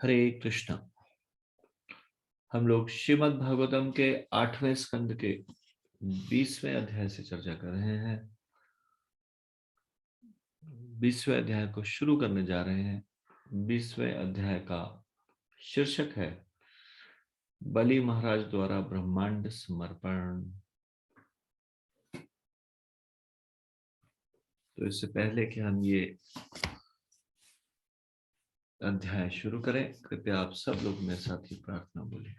हरे कृष्णा। हम लोग श्रीमद् भागवतम के 8वें स्कंद के 20वें अध्याय से चर्चा कर रहे हैं। 20वें अध्याय को शुरू करने जा रहे हैं। 20वें अध्याय का शीर्षक है बलि महाराज द्वारा ब्रह्मांड समर्पण। तो इससे पहले कि हम ये अध्याय शुरू करें, कृपया आप सब लोग मेरे साथ ही प्रार्थना बोलिए।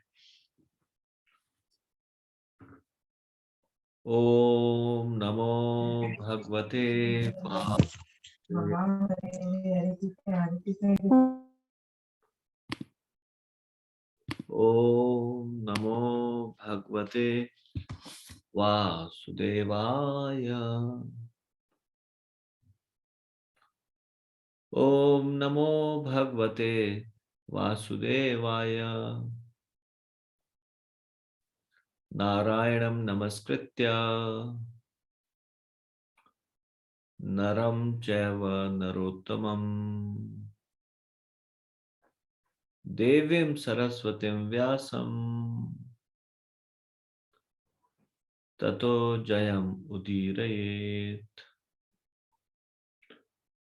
ओम नमो भगवते ओम नमो भगवते वासुदेवाय। ओम नमो भगवते वासुदेवाय। नारायणं नमस्कृत्य नरं चैव नरोत्तमं देवीं सरस्वतीं व्यासं ततो जयम् उदीरयेत्।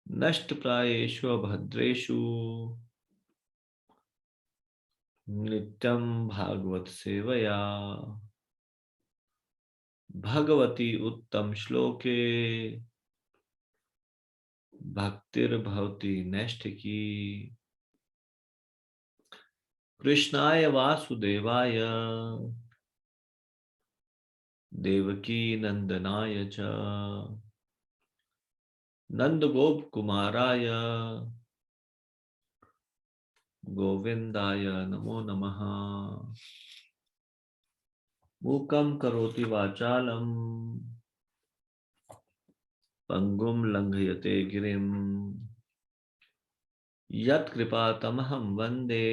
नष्टप्रायेषु अभद्रेषु नित्यं भागवत सेवया भगवती उत्तम श्लोके भक्तिर्भवति नैष्ठिकी। कृष्णाय वासुदेवाय देवकी नंदनाय च नंदगोप कुमाराय गोविंदाय नमो नमः। मूकं करोति वाचालं पंगुं लंघयते गिरिं यत्कृपातमहं वन्दे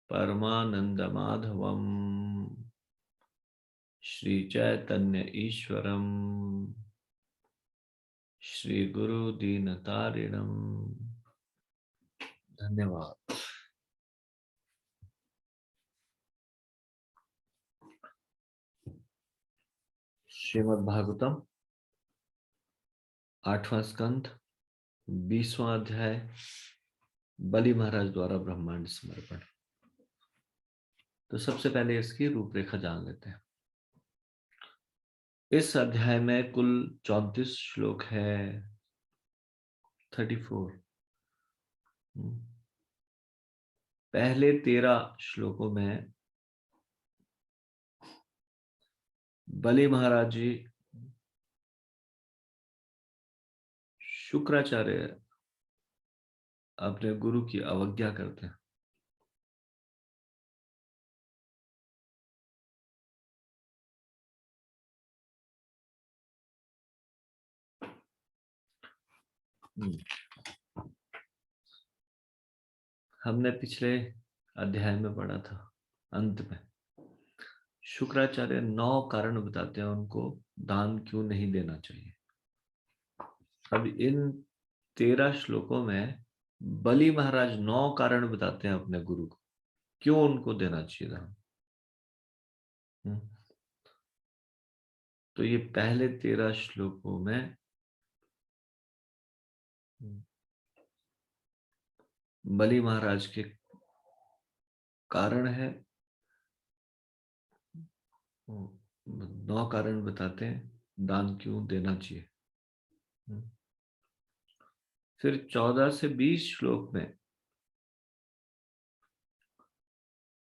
परमानन्दमाधवम्। श्री चैतन्य ईश्वरम् श्री गुरु दीनतारिणम्। धन्यवाद। श्रीमद् भागवतम 8वां स्कंद 20वां अध्याय बलि महाराज द्वारा ब्रह्मांड समर्पण। तो सबसे पहले इसकी रूपरेखा जान लेते हैं। इस अध्याय में कुल 34 श्लोक है। 34। पहले 13 श्लोकों में बलि महाराज जी शुक्राचार्य अपने गुरु की अवज्ञा करते हैं। हमने पिछले अध्याय में पढ़ा था, अंत में शुक्राचार्य 9 कारण बताते हैं उनको दान क्यों नहीं देना चाहिए। अब इन 13 श्लोकों में बलि महाराज 9 कारण बताते हैं अपने गुरु को क्यों उनको देना चाहिए दान। तो ये पहले 13 श्लोकों में बलि महाराज के कारण है। 9 कारण बताते हैं दान क्यों देना चाहिए। फिर 14 से 20 श्लोक में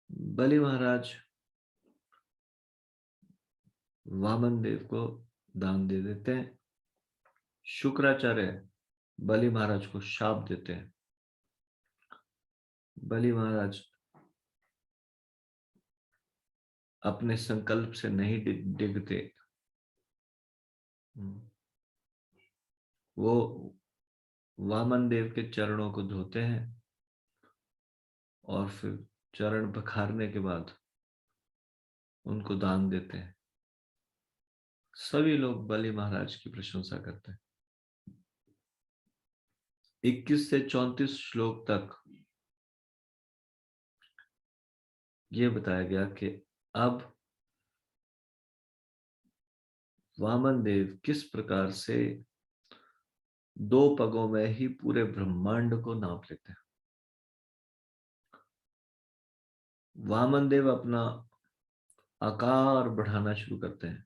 बलि महाराज वामन देव को दान दे देते हैं। शुक्राचार्य बलि महाराज को शाप देते हैं। बलि महाराज अपने संकल्प से नहीं डिगते। वो वामन देव के चरणों को धोते हैं और फिर चरण पखारने के बाद उनको दान देते हैं। सभी लोग बलि महाराज की प्रशंसा करते हैं। 21 से 34 श्लोक तक ये बताया गया कि अब वामन देव किस प्रकार से 2 पगों में ही पूरे ब्रह्मांड को नाप लेते हैं। वामन देव अपना आकार बढ़ाना शुरू करते हैं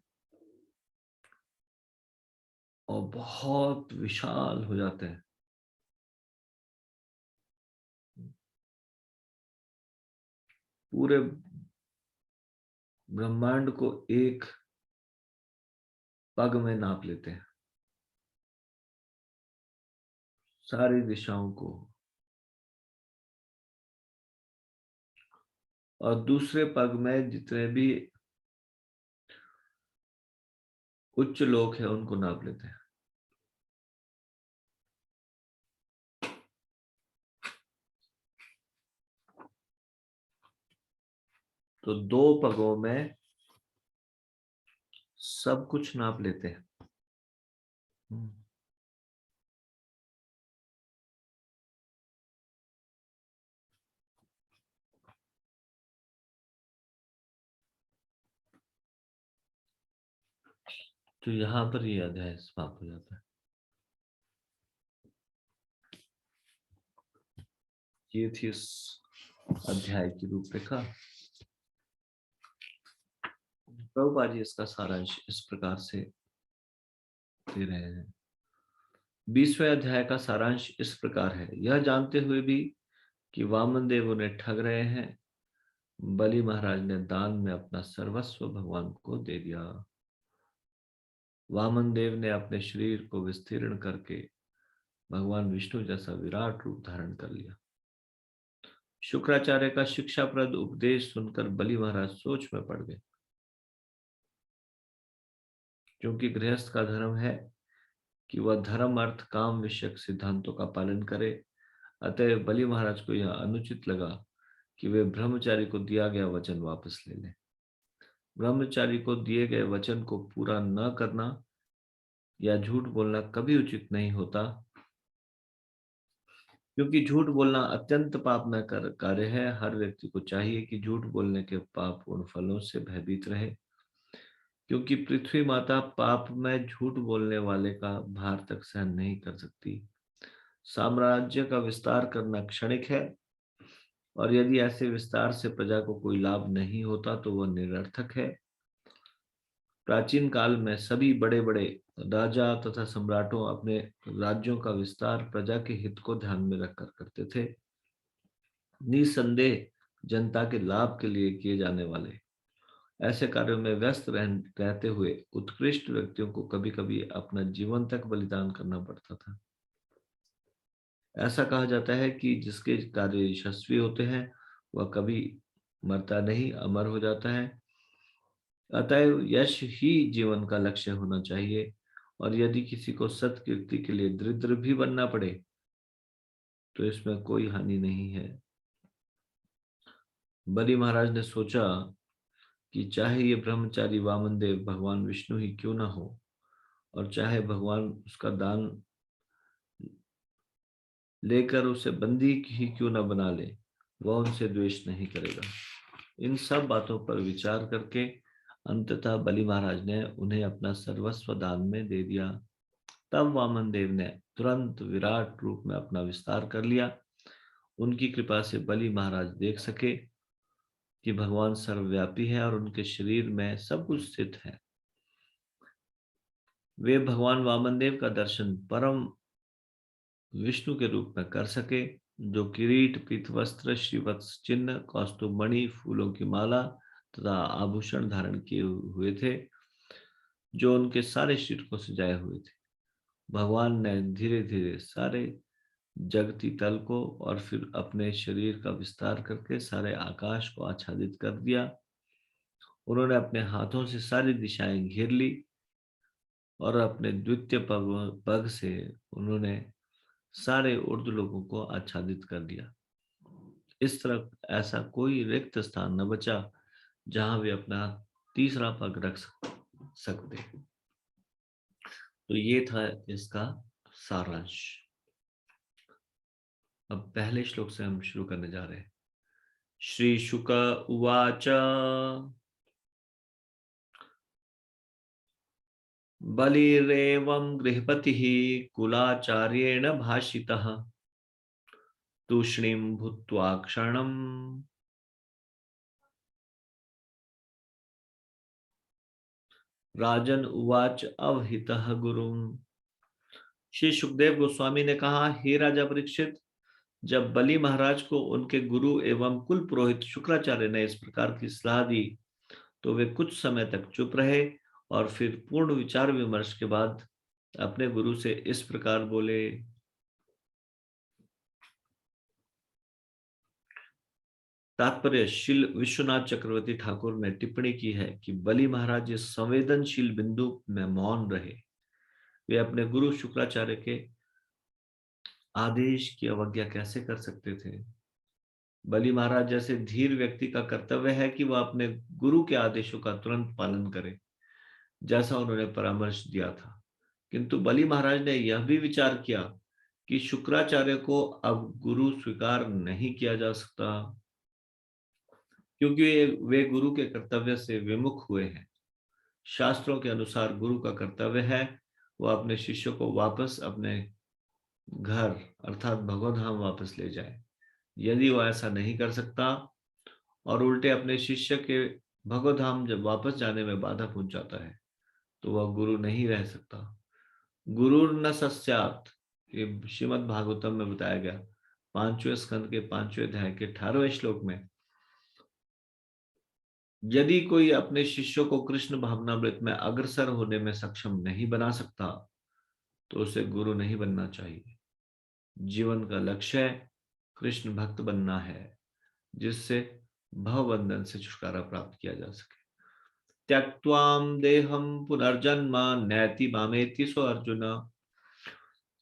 और बहुत विशाल हो जाते हैं। पूरे ब्रह्मांड को एक पग में नाप लेते हैं, सारी दिशाओं को। और दूसरे पग में जितने भी उच्च लोक है उनको नाप लेते हैं। तो 2 पगों में सब कुछ नाप लेते हैं। तो यहां पर ये अध्याय समाप्त हो जाता है। ये थी इस अध्याय की रूपरेखा। प्रभुपाद जी इसका सारांश इस प्रकार से दे रहे हैं। 20वें अध्याय का सारांश इस प्रकार है। यह जानते हुए भी कि वामन देव उन्हें ठग रहे हैं, बलि महाराज ने दान में अपना सर्वस्व भगवान को दे दिया। वामन देव ने अपने शरीर को विस्तीर्ण करके भगवान विष्णु जैसा विराट रूप धारण कर लिया। शुक्राचार्य का शिक्षाप्रद उपदेश सुनकर बलि महाराज सोच में पड़ गए। क्योंकि गृहस्थ का धर्म है कि वह धर्म अर्थ काम विषयक सिद्धांतों का पालन करे, अतः बलि महाराज को यह अनुचित लगा कि वे ब्रह्मचारी को दिया गया वचन वापस ले लें। ब्रह्मचारी को दिए गए वचन को पूरा न करना या झूठ बोलना कभी उचित नहीं होता, क्योंकि झूठ बोलना अत्यंत पाप में कार्य है। हर व्यक्ति को चाहिए कि झूठ बोलने के पापपूर्ण फलों से भयभीत रहे, क्योंकि पृथ्वी माता पाप में झूठ बोलने वाले का भार तक सहन नहीं कर सकती। साम्राज्य का विस्तार करना क्षणिक है, और यदि ऐसे विस्तार से प्रजा को कोई लाभ नहीं होता तो वह निरर्थक है। प्राचीन काल में सभी बड़े बड़े राजा तथा सम्राटों अपने राज्यों का विस्तार प्रजा के हित को ध्यान में रखकर करते थे। निसंदेह जनता के लाभ के लिए किए जाने वाले ऐसे कार्यों में व्यस्त रहते हुए उत्कृष्ट व्यक्तियों को कभी कभी अपना जीवन तक बलिदान करना पड़ता था। ऐसा कहा जाता है कि जिसके कार्य यशस्वी होते हैं वह कभी मरता नहीं, अमर हो जाता है। अतएव यश ही जीवन का लक्ष्य होना चाहिए, और यदि किसी को सत्कीर्ति के लिए दरिद्र भी बनना पड़े तो इसमें कोई हानि नहीं है। बलि महाराज ने सोचा कि चाहे ये ब्रह्मचारी वामन देव भगवान विष्णु ही क्यों ना हो, और चाहे भगवान उसका दान लेकर उसे बंदी ही क्यों ना बना ले, वह उनसे द्वेष नहीं करेगा। इन सब बातों पर विचार करके अंततः बलि महाराज ने उन्हें अपना सर्वस्व दान में दे दिया। तब वामन देव ने तुरंत विराट रूप में अपना विस्तार कर लिया। उनकी कृपा से बलि महाराज देख सके कि भगवान सर्वव्यापी है और उनके शरीर में सब कुछ स्थित है। वे भगवान वामन देव का दर्शन परम विष्णु के रूप में कर सके, जो किरीट, पीतवस्त्र, श्रीवत्स चिन्ह, कौस्तुभ मणि, फूलों की माला तथा आभूषण धारण किए हुए थे, जो उनके सारे शरीर को सजाए हुए थे। भगवान ने धीरे धीरे सारे जगती तल को और फिर अपने शरीर का विस्तार करके सारे आकाश को आच्छादित कर दिया। उन्होंने अपने हाथों से सारी दिशाएं घेर ली और अपने द्वितीय पग से उन्होंने सारे उर्द लोगों को आच्छादित कर दिया। इस तरह ऐसा कोई रिक्त स्थान न बचा जहां वे अपना तीसरा पग रख सकते। तो ये था इसका सारांश। अब पहले श्लोक से हम शुरू करने जा रहे हैं। श्री शुक उवाच बलिरेवं गृहपतिः कुलाचार्येण भाषितः तूष्णीं भूत्वा क्षणम् राजन उवाच अवहितः गुरुम्। श्री सुखदेव गोस्वामी ने कहा, हे राजा परीक्षित, जब बलि महाराज को उनके गुरु एवं कुल पुरोहित शुक्राचार्य ने इस प्रकार की सलाह दी तो वे कुछ समय तक चुप रहे और फिर पूर्ण विचार विमर्श के बाद अपने गुरु से इस प्रकार बोले। तात्पर्य, श्री विश्वनाथ चक्रवर्ती ठाकुर ने टिप्पणी की है कि बलि महाराज इस संवेदनशील बिंदु में मौन रहे। वे अपने गुरु शुक्राचार्य के आदेश की अवज्ञा कैसे कर सकते थे? बलि महाराज जैसे धीर व्यक्ति का कर्तव्य है कि वह अपने गुरु के आदेशों का तुरंत पालन करे, जैसा उन्होंने परामर्श दिया था। किंतु बलि महाराज ने यह भी विचार किया कि शुक्राचार्य को अब गुरु स्वीकार नहीं किया जा सकता, क्योंकि वे गुरु के कर्तव्य से विमुख हुए हैं। शास्त्रों के अनुसार गुरु का कर्तव्य है वह अपने शिष्यों को वापस अपने घर अर्थात भगवधाम वापस ले जाए। यदि वह ऐसा नहीं कर सकता और उल्टे अपने शिष्य के भगवधाम जब वापस जाने में बाधा पहुंचाता है तो वह गुरु नहीं रह सकता। गुरु न सस्यात्, ये श्रीमद् भागवतम में बताया गया 5वें स्कंद के 5वें अध्याय के 18वें श्लोक में। यदि कोई अपने शिष्यों को कृष्ण भावनामृत में अग्रसर होने में सक्षम नहीं बना सकता तो उसे गुरु नहीं बनना चाहिए। जीवन का लक्ष्य कृष्ण भक्त बनना है, जिससे भवबंधन से छुटकारा प्राप्त किया जा सके। त्यक्त्वाम देहम पुनर्जन्म नैति मामेति सो अर्जुन।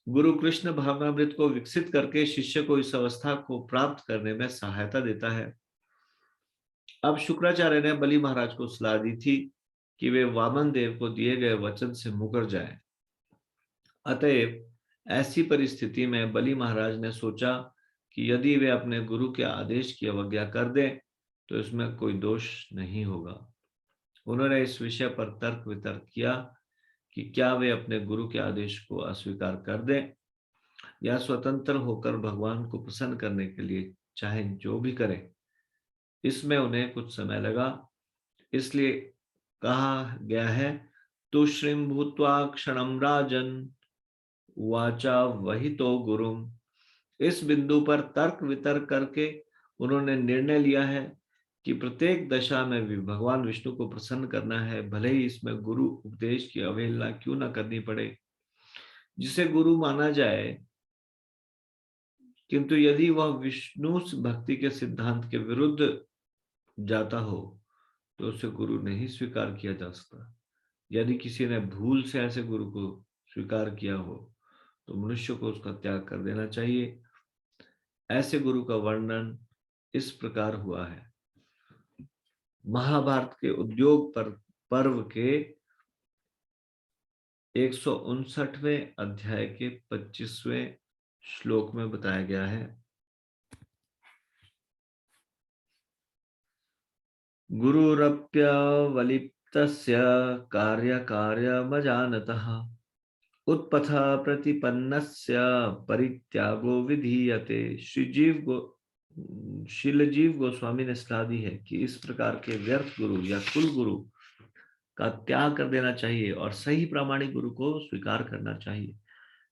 गुरु कृष्ण भावनामृत को विकसित करके शिष्य को इस अवस्था को प्राप्त करने में सहायता देता है। अब शुक्राचार्य ने बलि महाराज को सलाह दी थी कि वे वामन देव को दिए गए वचन से मुकर जाएं। अतएव ऐसी परिस्थिति में बलि महाराज ने सोचा कि यदि वे अपने गुरु के आदेश की अवज्ञा कर दें तो इसमें कोई दोष नहीं होगा। उन्होंने इस विषय पर तर्क वितर्क किया कि क्या वे अपने गुरु के आदेश को अस्वीकार कर दें या स्वतंत्र होकर भगवान को प्रसन्न करने के लिए चाहे जो भी करें। इसमें उन्हें कुछ समय लगा, इसलिए कहा गया है, तुश्रीम भूत्वा क्षणम राजन वाचा वही तो गुरुम। इस बिंदु पर तर्क वितर्क करके उन्होंने निर्णय लिया है कि प्रत्येक दशा में भी भगवान विष्णु को प्रसन्न करना है, भले ही इसमें गुरु उपदेश की अवहेलना क्यों न करनी पड़े। जिसे गुरु माना जाए, किंतु यदि वह विष्णु भक्ति के सिद्धांत के विरुद्ध जाता हो तो उसे गुरु नहीं स्वीकार किया जा सकता। यदि किसी ने भूल से ऐसे गुरु को स्वीकार किया हो तो मनुष्य को उसका त्याग कर देना चाहिए। ऐसे गुरु का वर्णन इस प्रकार हुआ है। महाभारत के उद्योग पर्व के 159वें अध्याय के 25वें श्लोक में बताया गया है, गुरुरप्यवलिप्तस्य कार्यकार्यमजानतः उत्पथ प्रतिपन्नस्य परित्यागो विधीयते। शिलजीव गोस्वामी ने सलाह दी है कि इस प्रकार के व्यर्थ गुरु या कुल गुरु का त्याग कर देना चाहिए और सही प्रामाणिक गुरु को स्वीकार करना चाहिए।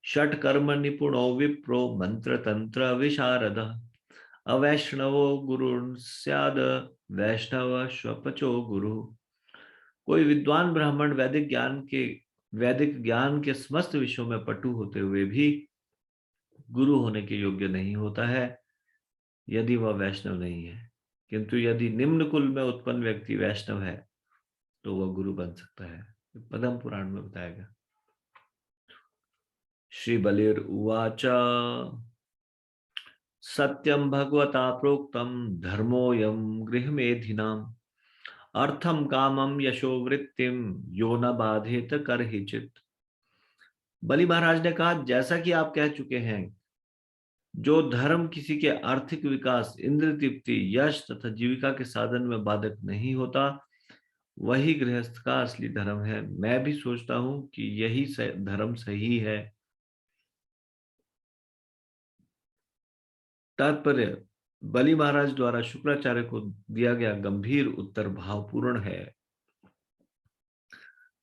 षट कर्म निपुणो विप्रो मंत्र तंत्र विशारद अवैष्णवो गुरु स्याद वैष्णव स्वपचो गुरु। कोई विद्वान ब्राह्मण वैदिक ज्ञान के समस्त विषयों में पटु होते हुए भी गुरु होने के योग्य नहीं होता है यदि वह वैष्णव नहीं है। किंतु यदि निम्न कुल में उत्पन्न व्यक्ति वैष्णव है तो वह गुरु बन सकता है। पद्म पुराण में बताया गया। श्री बलिर उवाच सत्यम भगवता प्रोक्तम धर्मोयम गृहमेधिनाम अर्थम कामम यशो वृत्तिम यो न बाधेत करहिचित। बलि महाराज ने कहा, जैसा कि आप कह चुके हैं जो धर्म किसी के आर्थिक विकास, इंद्र तृप्ति, यश तथा जीविका के साधन में बाधक नहीं होता, वही गृहस्थ का असली धर्म है। मैं भी सोचता हूं कि यही धर्म सही है। तात्पर्य: बलि महाराज द्वारा शुक्राचार्य को दिया गया गंभीर उत्तर भावपूर्ण है।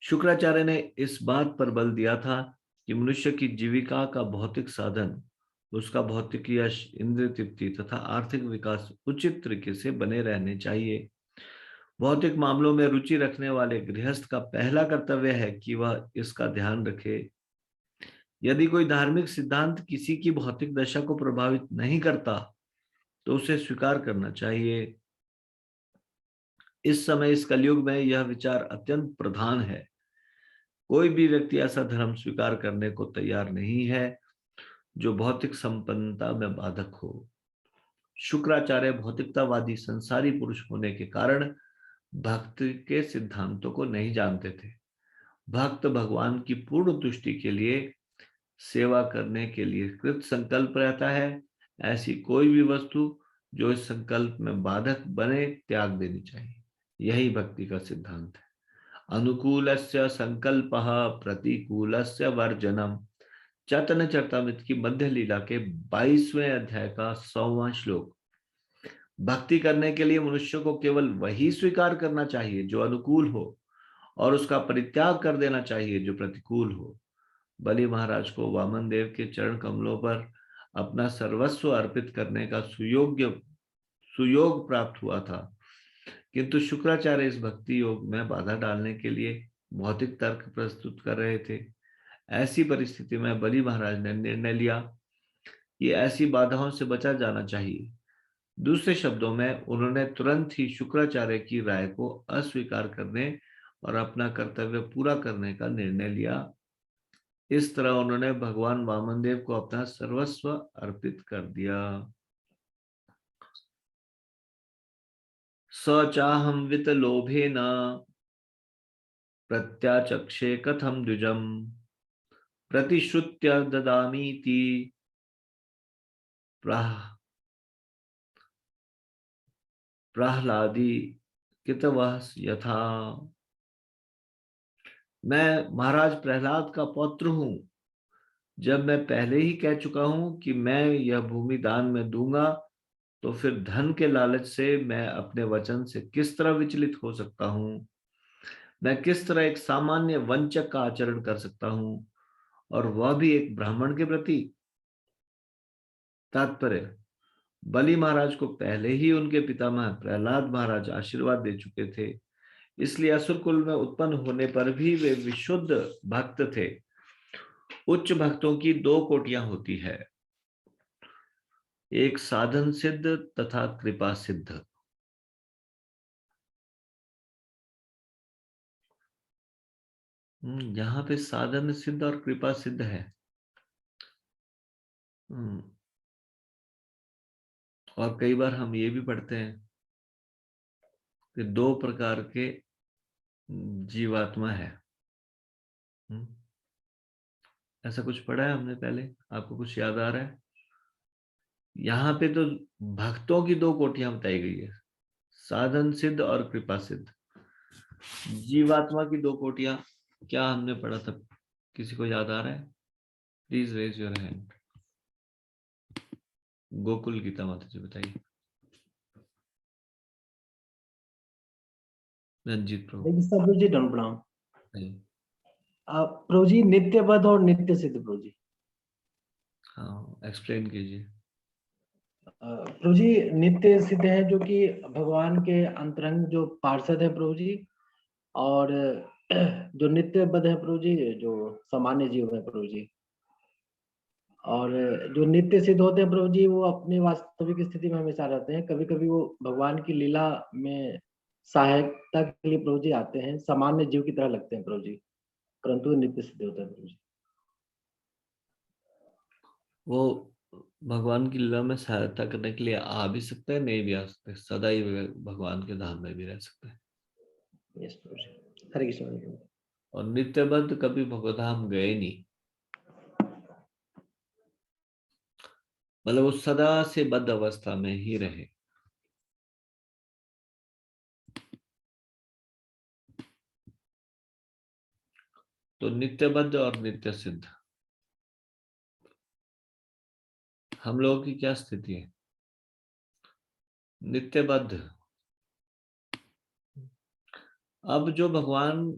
शुक्राचार्य ने इस बात पर बल दिया था कि मनुष्य की जीविका का भौतिक साधन, उसका भौतिक यश, इंद्रिय तृप्ति तथा आर्थिक विकास उचित तरीके से बने रहने चाहिए। भौतिक मामलों में रुचि रखने वाले गृहस्थ का पहला कर्तव्य है कि वह इसका ध्यान रखे। यदि कोई धार्मिक सिद्धांत किसी की भौतिक दशा को प्रभावित नहीं करता, तो उसे स्वीकार करना चाहिए। इस समय इस कलयुग में यह विचार अत्यंत प्रधान है। कोई भी व्यक्ति ऐसा धर्म स्वीकार करने को तैयार नहीं है जो भौतिक संपन्नता में बाधक हो। शुक्राचार्य भौतिकतावादी संसारी पुरुष होने के कारण भक्ति के सिद्धांतों को नहीं जानते थे। भक्त भगवान की पूर्ण तुष्टि के लिए, सेवा करने के लिए कृत संकल्प रहता है। ऐसी कोई भी वस्तु जो इस संकल्प में बाधक बने, त्याग देनी चाहिए। यही भक्ति का सिद्धांत है। अनुकूलस्य संकल्पः प्रतिकूलस्य वर्जनम। चैतन्य चरितामृत की मध्य लीला के 22वें अध्याय का 100वां श्लोक। भक्ति करने के लिए मनुष्य को केवल वही स्वीकार करना चाहिए जो अनुकूल हो, और उसका परित्याग कर देना चाहिए जो प्रतिकूल हो। बलि महाराज को वामन देव के चरण कमलों पर अपना सर्वस्व अर्पित करने का सुयोग प्राप्त हुआ था, किंतु शुक्राचार्य इस भक्ति योग में बाधा डालने के लिए भौतिक तर्क प्रस्तुत कर रहे थे। ऐसी परिस्थिति में बलि महाराज ने निर्णय लिया कि ऐसी बाधाओं से बचा जाना चाहिए। दूसरे शब्दों में, उन्होंने तुरंत ही शुक्राचार्य की राय को अस्वीकार करने और अपना कर्तव्य पूरा करने का निर्णय लिया। इस तरह उन्होंने भगवान वामनदेव को अपना सर्वस्व अर्पित कर दिया। स चाहम वित लोभेन प्रत्याचक्षे कथम द्विजम प्रतिश्रुत्य ददामीति प्रहलादी कितवः यथा। मैं महाराज प्रहलाद का पौत्र हूं। जब मैं पहले ही कह चुका हूं कि मैं यह भूमि दान में दूंगा, तो फिर धन के लालच से मैं अपने वचन से किस तरह विचलित हो सकता हूं? मैं किस तरह एक सामान्य वंचक का आचरण कर सकता हूं, और वह भी एक ब्राह्मण के प्रति? तात्पर्य: बलि महाराज को पहले ही उनके पितामह प्रहलाद महाराज आशीर्वाद दे चुके थे, इसलिए असुर कुल में उत्पन्न होने पर भी वे विशुद्ध भक्त थे। उच्च भक्तों की दो कोटियां होती है, एक साधन सिद्ध तथा कृपा सिद्ध। यहाँ पे साधन सिद्ध और कृपा सिद्ध है। और कई बार हम ये भी पढ़ते हैं कि दो प्रकार के जीवात्मा है। ऐसा कुछ पढ़ा है हमने पहले? आपको कुछ याद आ रहा है? यहाँ पे तो भक्तों की दो कोटियां बताई गई है, साधन सिद्ध और कृपा सिद्ध। जीवात्मा की दो कोटियां क्या हमने पढ़ा था? किसी को याद आ रहा है? Please raise your hand. Gokul Geeta माता जी बताइए। रंजीत प्रभु। देखिए सब जी डन प्रणाम। नहीं। प्रभु जी नित्यबद्ध और नित्य सिद्ध प्रभु जी। हाँ, एक्सप्लेन कीजिए। प्रभु जी नित्य सिद्ध है जो कि भगवान के अंतरंग जो पार्षद है प्रभु जी, और जो नित्यबद्ध है प्रभु जी जो सामान्य जीव है प्रभु जी। और जो नित्य सिद्ध होते हैं प्रभु जी वो अपनी वास्तविक स्थिति में हमेशा रहते हैं। कभी कभी वो भगवान की लीला में सहायता के लिए प्रभु जी आते हैं, सामान्य जीव की तरह लगते हैं प्रभु जी, परंतु नित्य सिद्ध होते हैं प्रभु जी। वो भगवान की लीला में सहायता करने के लिए आ भी सकते हैं, नहीं भी आ सकते, सदा ही वे भगवान के धाम में भी रह सकते हैं। यस प्रभु जी, हरे कृष्ण। और नित्यबद्ध कभी भगवत धाम गए नहीं। मतलब वो सदा से बद्ध अवस्था में ही रहे। तो नित्यबद्ध और नित्य सिद्ध, हम लोगों की क्या स्थिति है? नित्यबद्ध। अब जो भगवान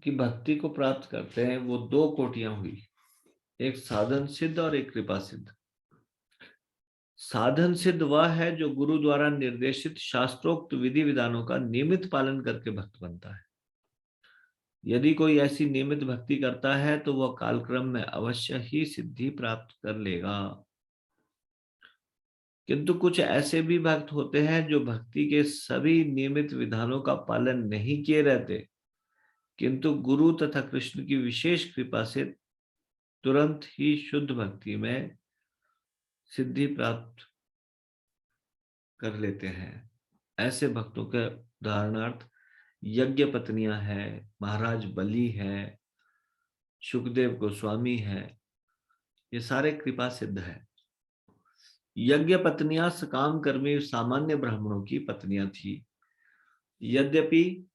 की भक्ति को प्राप्त करते हैं वो दो कोटियां हुई, एक साधन सिद्ध और एक कृपा सिद्ध। साधन सिद्ध वह है जो गुरु द्वारा निर्देशित शास्त्रोक्त विधि विधानों का नियमित पालन करके भक्त बनता है। यदि कोई ऐसी नियमित भक्ति करता है तो वह कालक्रम में अवश्य ही सिद्धि प्राप्त कर लेगा। किंतु कुछ ऐसे भी भक्त होते हैं जो भक्ति के सभी नियमित विधानों का पालन नहीं किए रहते, किंतु गुरु तथा कृष्ण की विशेष कृपा से तुरंत ही शुद्ध भक्ति में सिद्धि प्राप्त कर लेते हैं। ऐसे भक्तों के उदाहरणार्थ यज्ञ पत्नियां हैं, महाराज बलि है, सुखदेव गोस्वामी है, ये सारे कृपा सिद्ध है। यज्ञ पत्नियां सकाम कर्मी सामान्य ब्राह्मणों की पत्नियां थी। यद्यपि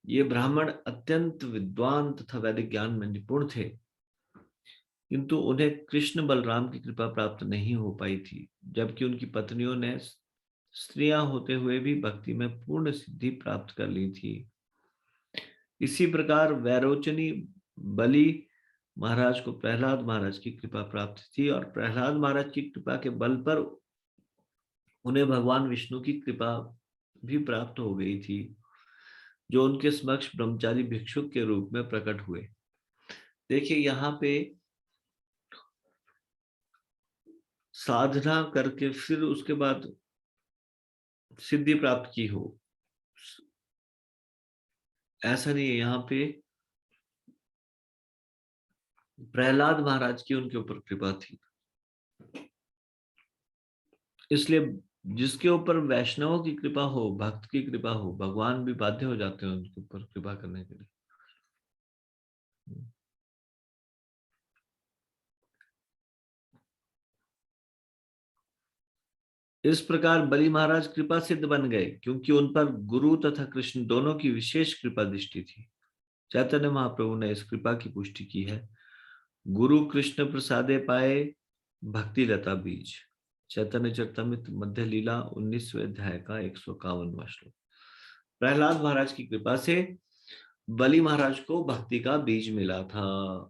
ये ब्राह्मण अत्यंत विद्वान तथा वैदिक ज्ञान में निपुण थे, किंतु उन्हें कृष्ण बलराम की कृपा प्राप्त नहीं हो पाई थी, जबकि उनकी पत्नियों ने स्त्रियां होते हुए भी भक्ति में पूर्ण सिद्धि प्राप्त कर ली थी। इसी प्रकार वैरोचनी बलि महाराज को प्रहलाद महाराज की कृपा प्राप्त थी और प्रहलाद महाराज की कृपा के बल पर उन्हें भगवान विष्णु की कृपा भी प्राप्त हो गई थी, जो उनके समक्ष ब्रह्मचारी भिक्षुक के रूप में प्रकट हुए। देखिए यहाँ पे साधना करके फिर उसके बाद सिद्धि प्राप्त की हो, ऐसा नहीं है। यहाँ पे प्रहलाद महाराज की उनके ऊपर कृपा थी, इसलिए जिसके ऊपर वैष्णवों की कृपा हो, भक्त की कृपा हो, भगवान भी बाध्य हो जाते हैं उनके ऊपर कृपा करने के लिए। इस प्रकार बलि महाराज कृपा सिद्ध बन गए, क्योंकि उन पर गुरु तथा कृष्ण दोनों की विशेष कृपा दृष्टि थी। चैतन्य महाप्रभु ने इस कृपा की पुष्टि की है। गुरु कृष्ण प्रसादे पाए भक्ति लता बीज, चैतन्य चरितमृत मध्य लीला 19वें अध्याय का 151वां श्लोक। प्रहलाद महाराज की कृपा से बलि महाराज को भक्ति का बीज मिला था।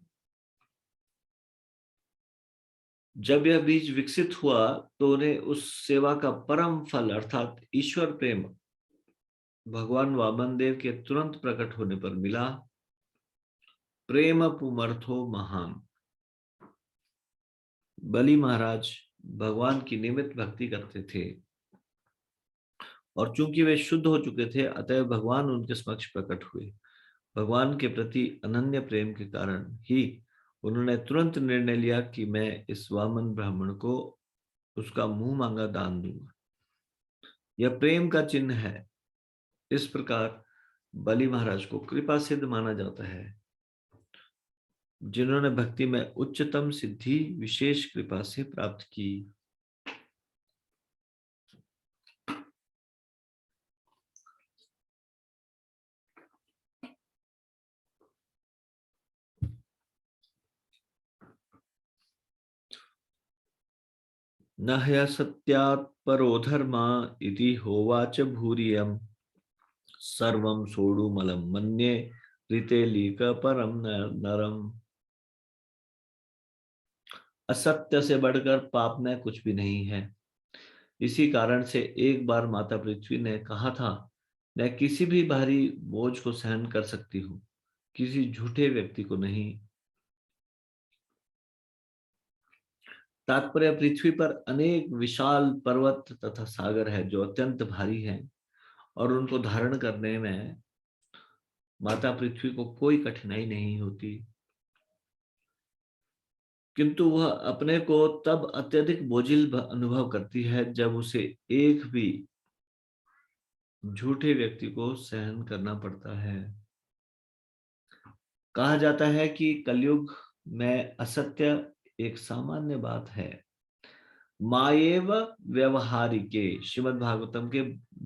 जब यह बीज विकसित हुआ तो उन्हें उस सेवा का परम फल अर्थात ईश्वर प्रेम भगवान वामन देव के तुरंत प्रकट होने पर मिला। प्रेम पुमर्थो महान। बलि महाराज भगवान की नियमित भक्ति करते थे और चूंकि वे शुद्ध हो चुके थे, अतः भगवान उनके समक्ष प्रकट हुए। भगवान के प्रति अनन्य प्रेम के कारण ही उन्होंने तुरंत निर्णय लिया कि मैं इस वामन ब्राह्मण को उसका मुंह मांगा दान दूंगा। यह प्रेम का चिन्ह है। इस प्रकार बलि महाराज को कृपा सिद्ध माना जाता है, जिन्होंने भक्ति में उच्चतम सिद्धि विशेष कृपा से प्राप्त की। न ह्यसत्यात् परो धर्मा इति होवाच भूरियम् सर्वं सोढुमलं मन्ये ऋते लीक परम नरम। असत्य से बढ़कर पाप में कुछ भी नहीं है। इसी कारण से एक बार माता पृथ्वी ने कहा था, मैं किसी भी भारी बोझ को सहन कर सकती हूँ, किसी झूठे व्यक्ति को नहीं। तात्पर्य, पृथ्वी पर अनेक विशाल पर्वत तथा सागर है जो अत्यंत भारी हैं और उनको धारण करने में माता पृथ्वी को कोई कठिनाई नहीं होती, किंतु वह अपने को तब अत्यधिक बोझिल अनुभव करती है जब उसे एक भी झूठे व्यक्ति को सहन करना पड़ता है। कहा जाता है कि कलयुग में असत्य एक सामान्य बात है, माएव व्यवहारिके, श्रीमद् भागवतम के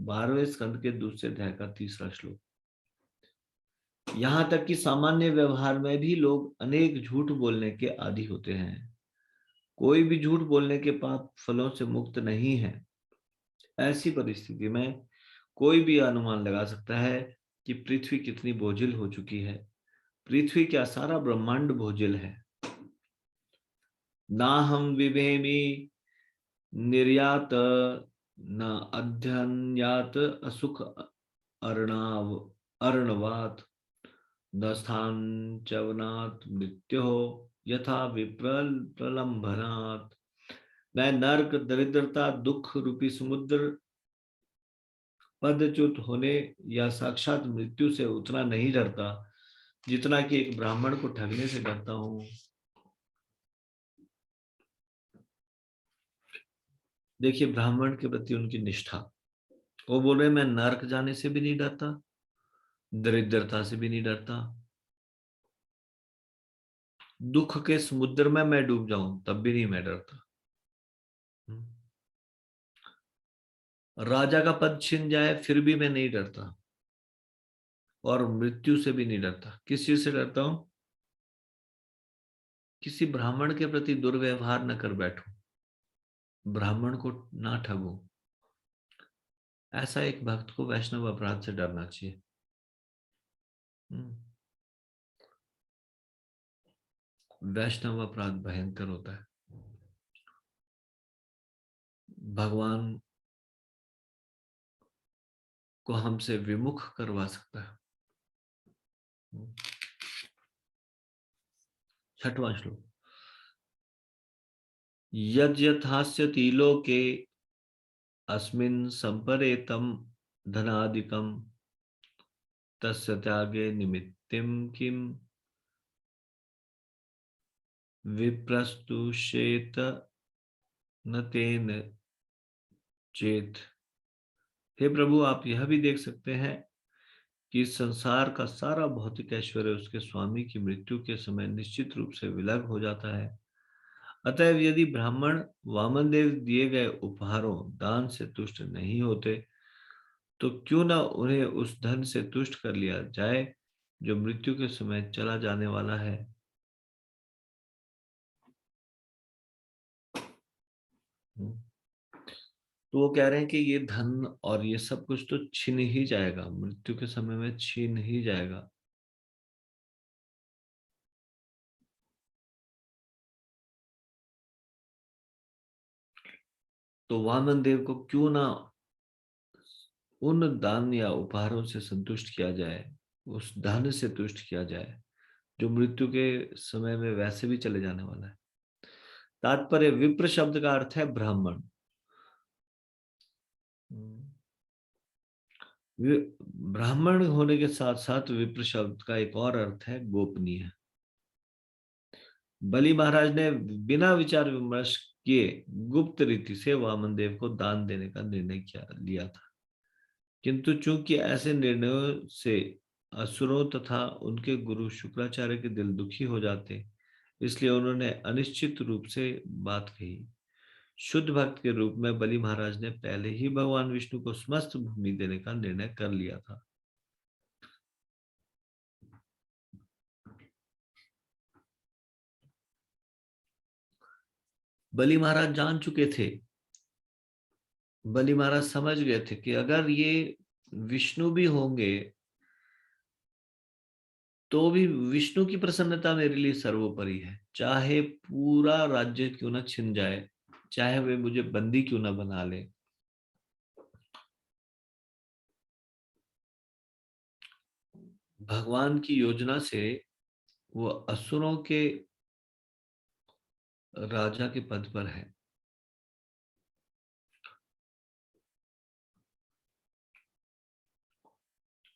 12वें स्कंद के दूसरे अध्याय का 3रा श्लोक। यहां तक कि सामान्य व्यवहार में भी लोग अनेक झूठ बोलने के आदी होते हैं। कोई भी झूठ बोलने के पाप फलों से मुक्त नहीं है। ऐसी परिस्थिति में कोई भी अनुमान लगा सकता है कि पृथ्वी कितनी बोझिल हो चुकी है। पृथ्वी क्या सारा ब्रह्मांड बोझिल है। ना हम विभेमी निर्यात न अध्यन्यात असुख अर्णवात न स्थान चवनात् मृत्यो यथा विप्रल प्रलंबनात्। मैं नर्क, दरिद्रता, दुख रूपी समुद्र, पदच्युत होने या साक्षात मृत्यु से उतना नहीं डरता जितना कि एक ब्राह्मण को ठगने से डरता हूं। देखिए ब्राह्मण के प्रति उनकी निष्ठा। वो बोल रहे मैं नरक जाने से भी नहीं डरता, दरिद्रता से भी नहीं डरता, दुख के समुद्र में मैं डूब जाऊं तब भी नहीं मैं डरता। राजा का पद छिन जाए फिर भी मैं नहीं डरता, और मृत्यु से भी नहीं डरता। किस चीज से डरता हूं? किसी ब्राह्मण के प्रति दुर्व्यवहार न कर बैठूं, ब्राह्मण को ना ठगूं। ऐसा एक भक्त को वैष्णव अपराध से डरना चाहिए। वैष्णव अपराध भयंकर होता है। भगवान को हमसे विमुख करवा सकता है। 6वां श्लोक। यद्यथास्यति लोके अस्मिन् संपरेतम धनादिकम तस्य त्यागे निमित्तिम किम विप्रस्तुषेत न तेन चेत। हे प्रभु, आप यह भी देख सकते हैं कि इस संसार का सारा भौतिक ऐश्वर्य उसके स्वामी की मृत्यु के समय निश्चित रूप से विलग हो जाता है। अतएव यदि ब्राह्मण वामन देव दिए गए उपहारों दान से तुष्ट नहीं होते तो क्यों न उन्हें उस धन से तुष्ट कर लिया जाए जो मृत्यु के समय चला जाने वाला है। तो वो कह रहे हैं कि ये धन और ये सब कुछ तो छीन ही जाएगा, मृत्यु के समय में छीन ही जाएगा। तो वामन देव को क्यों ना उन दान या उपहारों से संतुष्ट किया जाए, उस धन से तुष्ट किया जाए जो मृत्यु के समय में वैसे भी चले जाने वाला है। तात्पर्य विप्र शब्द का अर्थ है ब्राह्मण। ब्राह्मण होने के साथ साथ विप्र शब्द का एक और अर्थ है गोपनीय। बलि महाराज ने बिना विचार विमर्श किए गुप्त रीति से वामन देव को दान देने का निर्णय लिया था, किंतु चूंकि ऐसे निर्णयों से असुरों तथा उनके गुरु शुक्राचार्य के दिल दुखी हो जाते, इसलिए उन्होंने अनिश्चित रूप से बात कही। शुद्ध भक्त के रूप में बलि महाराज ने पहले ही भगवान विष्णु को समस्त भूमि देने का निर्णय कर लिया था। बलि महाराज जान चुके थे, बलि महाराज समझ गए थे कि अगर ये विष्णु भी होंगे तो भी विष्णु की प्रसन्नता मेरे लिए सर्वोपरि है। चाहे पूरा राज्य क्यों ना छिन जाए, चाहे वे मुझे बंदी क्यों ना बना ले, भगवान की योजना से वो असुरों के राजा के पद पर है।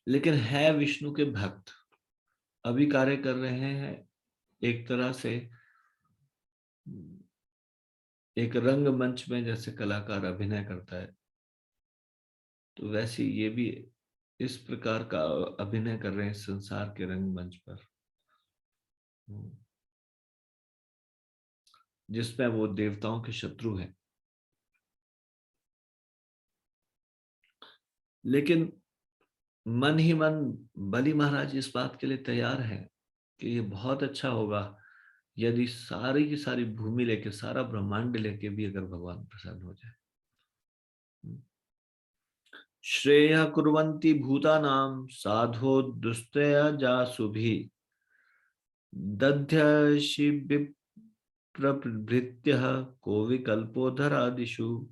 लेकिन है विष्णु के भक्त, अभी कार्य कर रहे हैं एक तरह से एक रंगमंच में जैसे कलाकार अभिनय करता है, तो वैसे ये भी इस प्रकार का अभिनय कर रहे हैं संसार के रंगमंच पर, जिसमें वो देवताओं के शत्रु हैं। लेकिन मन ही मन बलि महाराज इस बात के लिए तैयार है कि ये बहुत अच्छा होगा यदि सारी की सारी भूमि लेके, सारा ब्रह्मांड लेके भी अगर भगवान प्रसन्न हो जाए। श्रेय कुर्वन्ति भूतानां साधो दुस्तया जासुभि दध्यषि विप्रभृत्यः को विकल्पो धरादिषु।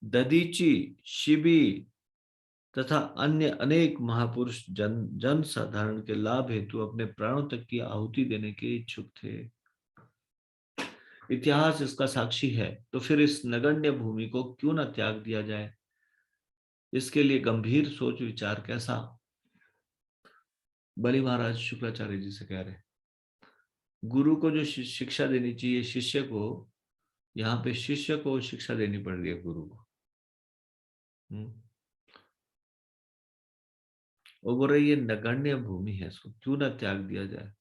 ददीची, शिबी तथा अन्य अनेक महापुरुष जन साधारण के लाभ हेतु अपने प्राणों तक की आहुति देने के इच्छुक थे। इतिहास इसका साक्षी है, तो फिर इस नगण्य भूमि को क्यों न त्याग दिया जाए? इसके लिए गंभीर सोच विचार कैसा? बलि महाराज शुक्राचार्य जी से कह रहे, गुरु को जो शिक्षा देनी चाहिए शिष्य को, यहाँ पे शिष्य को शिक्षा देनी पड़ रही है गुरु को। वो बोल रही है नगण्य भूमि है, इसको क्यों ना त्याग दिया जाए?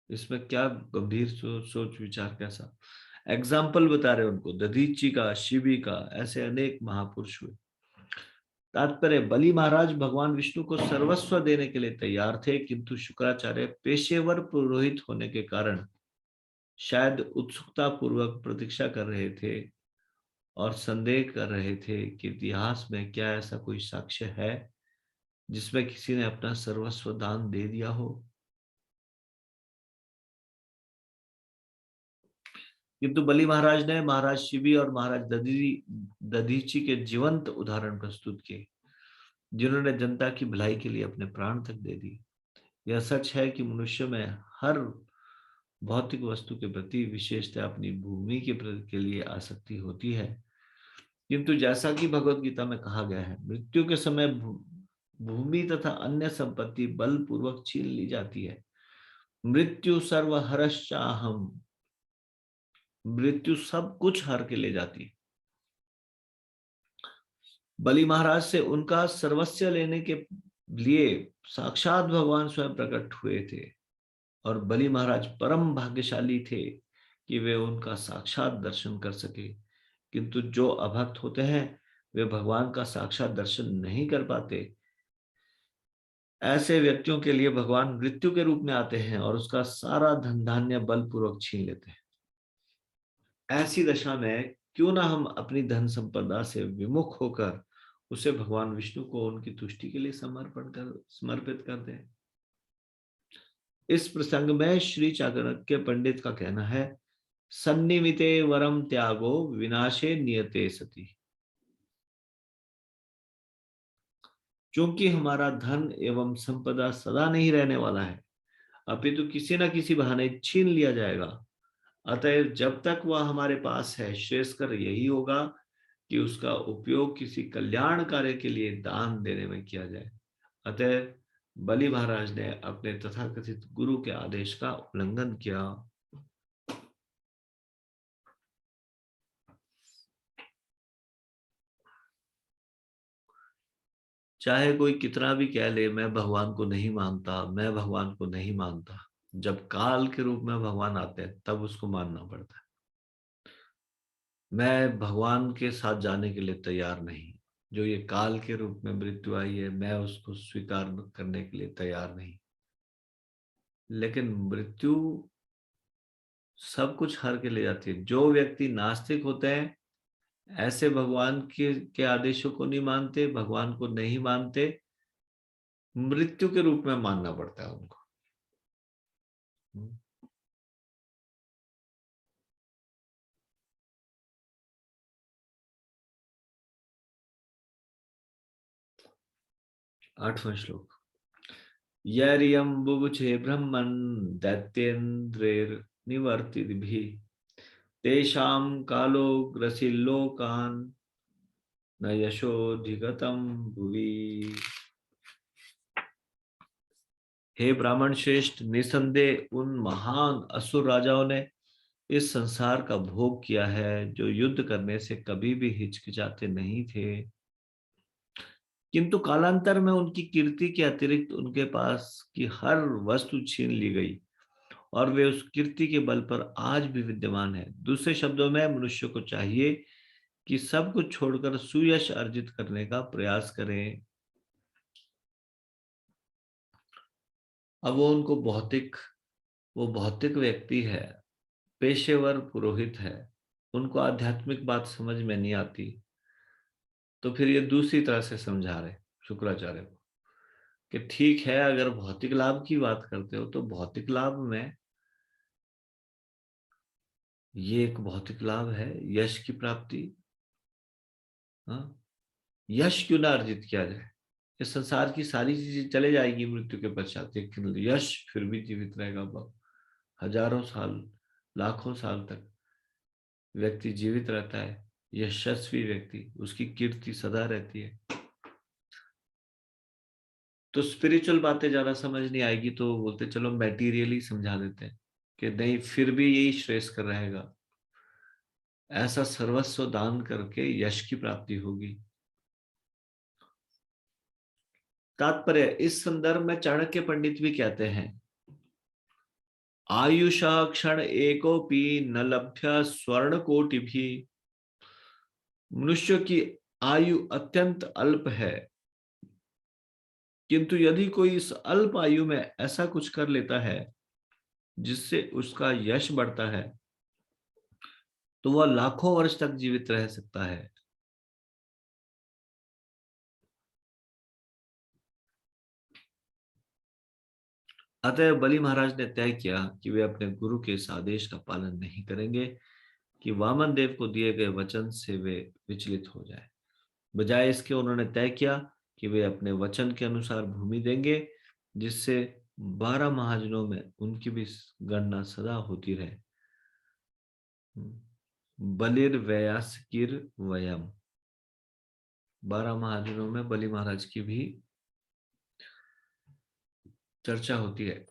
इसमें क्या गंभीर सोच विचार कैसा? एग्जाम्पल बता रहे उनको, दधीची का, शिवी का, ऐसे अनेक महापुरुष हुए। तात्पर्य, बलि महाराज भगवान विष्णु को सर्वस्व देने के लिए तैयार थे, किंतु शुक्राचार्य पेशेवर पुरोहित होने के कारण शायद उत्सुकता पूर्वक प्रतीक्षा कर रहे थे और संदेह कर रहे थे कि इतिहास में क्या ऐसा कोई साक्ष्य है जिसमें किसी ने अपना सर्वस्व दान दे दिया हो। किंतु बलि महाराज ने महाराज शिवी और महाराज दधीची के जीवंत उदाहरण प्रस्तुत किए, जिन्होंने जनता की भलाई के लिए अपने प्राण तक दे दिए। यह सच है कि मनुष्य में हर भौतिक वस्तु के प्रति विशेषतः अपनी भूमि के लिए आसक्ति होती है, किंतु जैसा कि भगवत गीता में कहा गया है, मृत्यु के समय भूमि तथा अन्य संपत्ति बलपूर्वक छीन ली जाती है। मृत्यु सर्वहरश्चाहम, मृत्यु सब कुछ हर के ले जाती है। बलि महाराज से उनका सर्वस्व लेने के लिए साक्षात भगवान स्वयं प्रकट हुए थे और बलि महाराज परम भाग्यशाली थे कि वे उनका साक्षात दर्शन कर सके। किंतु जो अभक्त होते हैं वे भगवान का साक्षात दर्शन नहीं कर पाते। ऐसे व्यक्तियों के लिए भगवान मृत्यु के रूप में आते हैं और उसका सारा धन धान्य बलपूर्वक छीन लेते हैं। ऐसी दशा में क्यों ना हम अपनी धन संपदा से विमुख होकर उसे भगवान विष्णु को उनकी तुष्टि के लिए समर्पित कर दें। इस प्रसंग में श्री चाणक्य पंडित का कहना है, सन्निमिते वरम त्यागो विनाशे नियते सति। क्योंकि हमारा धन एवं संपदा सदा नहीं रहने वाला है, अपितु किसी न किसी बहाने छीन लिया जाएगा। अतएव जब तक वह हमारे पास है, श्रेयस्कर यही होगा कि उसका उपयोग किसी कल्याण कार्य के लिए दान देने में किया जाए। अतः बलि महाराज ने अपने तथाकथित गुरु के आदेश का उल्लंघन किया। चाहे कोई कितना भी कह ले मैं भगवान को नहीं मानता, मैं भगवान को नहीं मानता, जब काल के रूप में भगवान आते हैं तब उसको मानना पड़ता है। मैं भगवान के साथ जाने के लिए तैयार नहीं। जो ये काल के रूप में मृत्यु आई है, मैं उसको स्वीकार करने के लिए तैयार नहीं। लेकिन मृत्यु सब कुछ हर के ले जाती है। जो व्यक्ति नास्तिक होते हैं ऐसे भगवान के आदेशों को नहीं मानते, भगवान को नहीं मानते, मृत्यु के रूप में मानना पड़ता है उनको। 8वां श्लोक। यरियं बुभुक्षे ब्रह्मन् दैत्येन्द्रैर्निवर्तिभिः तेषां कालो ग्रसिल्लोकान् न यशोधिगतं भुवि। हे ब्राह्मण श्रेष्ठ, निसंदेह उन महान असुर राजाओं ने इस संसार का भोग किया है जो युद्ध करने से कभी भी हिचकिचाते नहीं थे, किंतु कालांतर में उनकी कीर्ति के अतिरिक्त उनके पास की हर वस्तु छीन ली गई और वे उस कीर्ति के बल पर आज भी विद्यमान है। दूसरे शब्दों में मनुष्य को चाहिए कि सब कुछ छोड़कर सुयश अर्जित करने का प्रयास करें। अब वो भौतिक व्यक्ति है, पेशेवर पुरोहित है, उनको आध्यात्मिक बात समझ में नहीं आती, तो फिर ये दूसरी तरह से समझा रहे शुक्राचार्य को कि ठीक है, अगर भौतिक लाभ की बात करते हो तो भौतिक लाभ में ये एक भौतिक लाभ है, यश की प्राप्ति। हाँ, यश क्यों ना अर्जित किया जाए? ये संसार की सारी चीजें चले जाएगी मृत्यु के पश्चात, लेकिन यश फिर भी जीवित रहेगा। हजारों साल, लाखों साल तक व्यक्ति जीवित रहता है, यशस्वी व्यक्ति, उसकी कीर्ति सदा रहती है। तो स्पिरिचुअल बातें ज्यादा समझ नहीं आएगी तो बोलते चलो मैटीरियली समझा देते हैं कि नहीं, फिर भी यही श्रेयस्कर रहेगा, ऐसा सर्वस्व दान करके यश की प्राप्ति होगी। तात्पर्य इस संदर्भ में चाणक्य पंडित भी कहते हैं, आयुषा क्षण एकोपि न लभ्य स्वर्ण कोटि भी। मनुष्य की आयु अत्यंत अल्प है, किंतु यदि कोई इस अल्प आयु में ऐसा कुछ कर लेता है जिससे उसका यश बढ़ता है, तो वह लाखों वर्ष तक जीवित रह सकता है। अतः बलि महाराज ने तय किया कि वे अपने गुरु के इस आदेश का पालन नहीं करेंगे कि वामन देव को दिए गए वचन से वे विचलित हो जाए। बजाय इसके उन्होंने तय किया कि वे अपने वचन के अनुसार भूमि देंगे, जिससे 12 महाजनों में उनकी भी गणना सदा होती रहे। बलिर व्यासकीर वयम, 12 महाजनों में बलि महाराज की भी चर्चा होती है।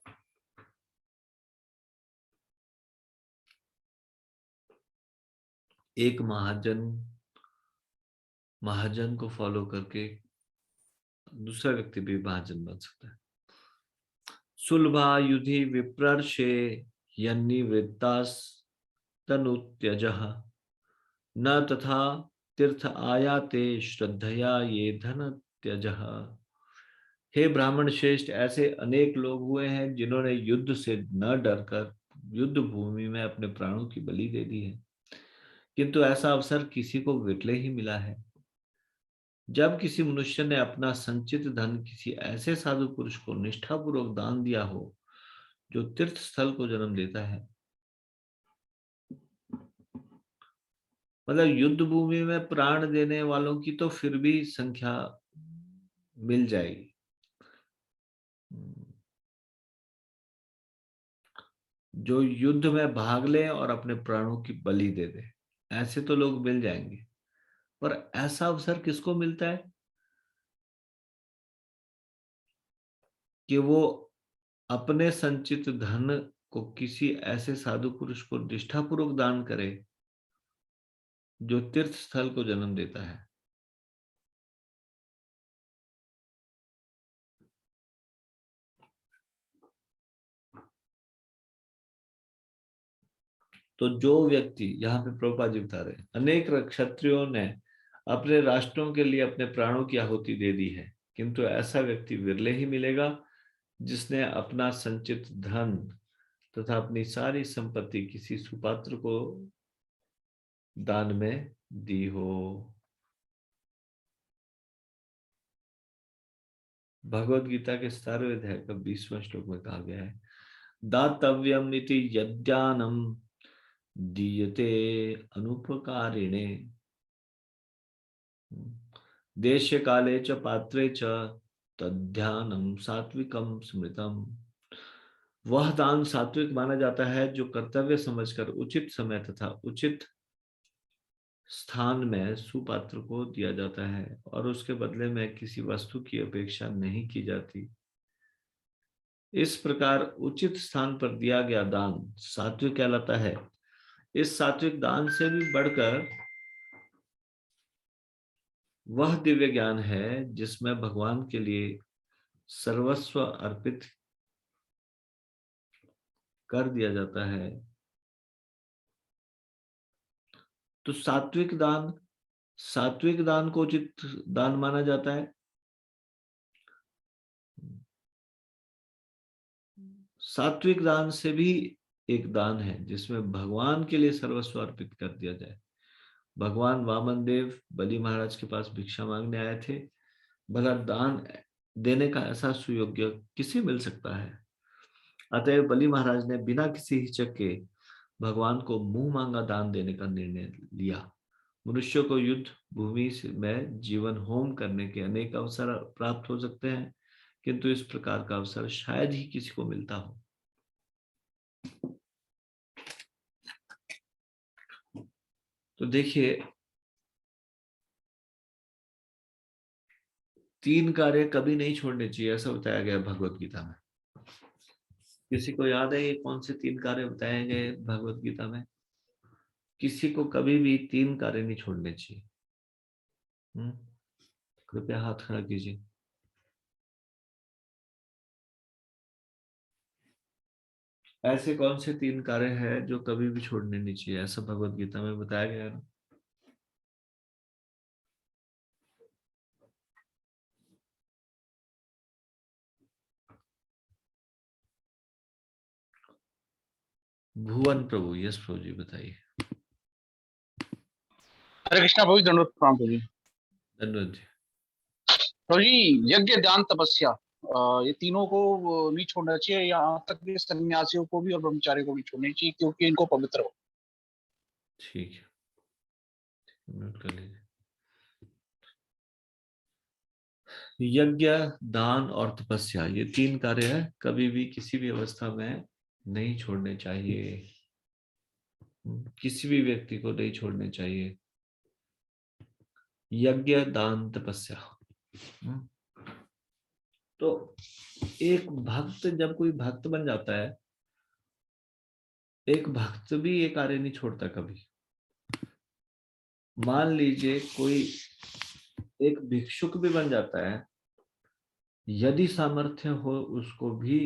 एक महाजन को फॉलो करके दूसरा व्यक्ति भी महाजन बन सकता है। सुलभा युधि विप्रर्षे यन्निवृत्तास तनुत्यजः न तथा तीर्थ आयाते श्रद्धया ये धन त्यजः। हे ब्राह्मण श्रेष्ठ, ऐसे अनेक लोग हुए हैं जिन्होंने युद्ध से न डरकर युद्ध भूमि में अपने प्राणों की बलि दे दी है, किंतु ऐसा अवसर किसी को विरले ही मिला है। जब किसी मनुष्य ने अपना संचित धन किसी ऐसे साधु पुरुष को निष्ठापूर्वक दान दिया हो जो तीर्थ स्थल को जन्म देता है, मतलब युद्ध भूमि में प्राण देने वालों की तो फिर भी संख्या मिल जाएगी, जो युद्ध में भाग ले और अपने प्राणों की बलि दे दे, ऐसे तो लोग मिल जाएंगे। पर ऐसा अवसर किसको मिलता है कि वो अपने संचित धन को किसी ऐसे साधु पुरुष को निष्ठापूर्वक दान करे जो तीर्थ स्थल को जन्म देता है। तो जो व्यक्ति, यहाँ पे प्रभुपाद जी बता रहे हैं, अनेक क्षत्रियों ने अपने राष्ट्रों के लिए अपने प्राणों की आहुति दे दी है, किंतु ऐसा व्यक्ति विरले ही मिलेगा जिसने अपना संचित धन तथा अपनी सारी संपत्ति किसी सुपात्र को दान में दी हो। भगवत गीता के 17वें अध्याय का 20वां श्लोक में कहा गया है, दातव्यम इति यद्दानम दीयते अनुपकारिणे देश काले च पात्रे च तद्ध्यानम सात्विकम स्मृतम। वह दान सात्विक माना जाता है जो कर्तव्य समझकर उचित समय तथा उचित स्थान में सुपात्र को दिया जाता है और उसके बदले में किसी वस्तु की अपेक्षा नहीं की जाती। इस प्रकार उचित स्थान पर दिया गया दान सात्विक कहलाता है। इस सात्विक दान से भी बढ़कर वह दिव्य ज्ञान है जिसमें भगवान के लिए सर्वस्व अर्पित कर दिया जाता है। तो सात्विक दान को उचित दान माना जाता है। सात्विक दान से भी एक दान है जिसमें भगवान के लिए सर्वस्व अर्पित कर दिया जाए। भगवान वामन देव बलि महाराज के पास भिक्षा मांगने आए थे। भला दान देने का ऐसा सुयोग्य किसे मिल सकता है? अतएव बलि महाराज ने बिना किसी हिचक के भगवान को मुंह मांगा दान देने का निर्णय लिया। मनुष्यों को युद्ध भूमि में जीवन होम करने के अनेक अवसर प्राप्त हो सकते हैं, किंतु इस प्रकार का अवसर शायद ही किसी को मिलता हो। तो देखिए, 3 कार्य कभी नहीं छोड़ने चाहिए, ऐसा बताया गया भगवत गीता में। किसी को याद है ये कौन से 3 कार्य बताए गए भगवत गीता में? किसी को कभी भी 3 कार्य नहीं छोड़ने चाहिए। कृपया हाथ खड़ा कीजिए। ऐसे कौन से 3 कार्य हैं जो कभी भी छोड़ने नहीं चाहिए, ऐसा भगवत गीता में बताया गया है ना? भुवन प्रभु, यस प्रभु जी बताइए। हरे कृष्णा प्रभु, दंडवत प्रणाम प्रभु जी। धन्यवाद जी। प्रभु जी, यज्ञ, ध्यान, तपस्या, ये तीनों को नहीं छोड़ना चाहिए, यहाँ तक कि सन्यासियों को भी और ब्रह्मचारी को भी छोड़नी चाहिए, क्योंकि इनको पवित्र हो। ठीक है, नोट कर लीजिए। यज्ञ, दान और तपस्या, ये 3 कार्य है, कभी भी किसी भी अवस्था में नहीं छोड़ने चाहिए। किसी भी व्यक्ति को नहीं छोड़ने चाहिए। यज्ञ, दान, तपस्या। तो एक भक्त, जब कोई भक्त बन जाता है, एक भक्त भी ये कार्य नहीं छोड़ता कभी। मान लीजिए कोई एक भिक्षुक भी बन जाता है, यदि सामर्थ्य हो उसको भी,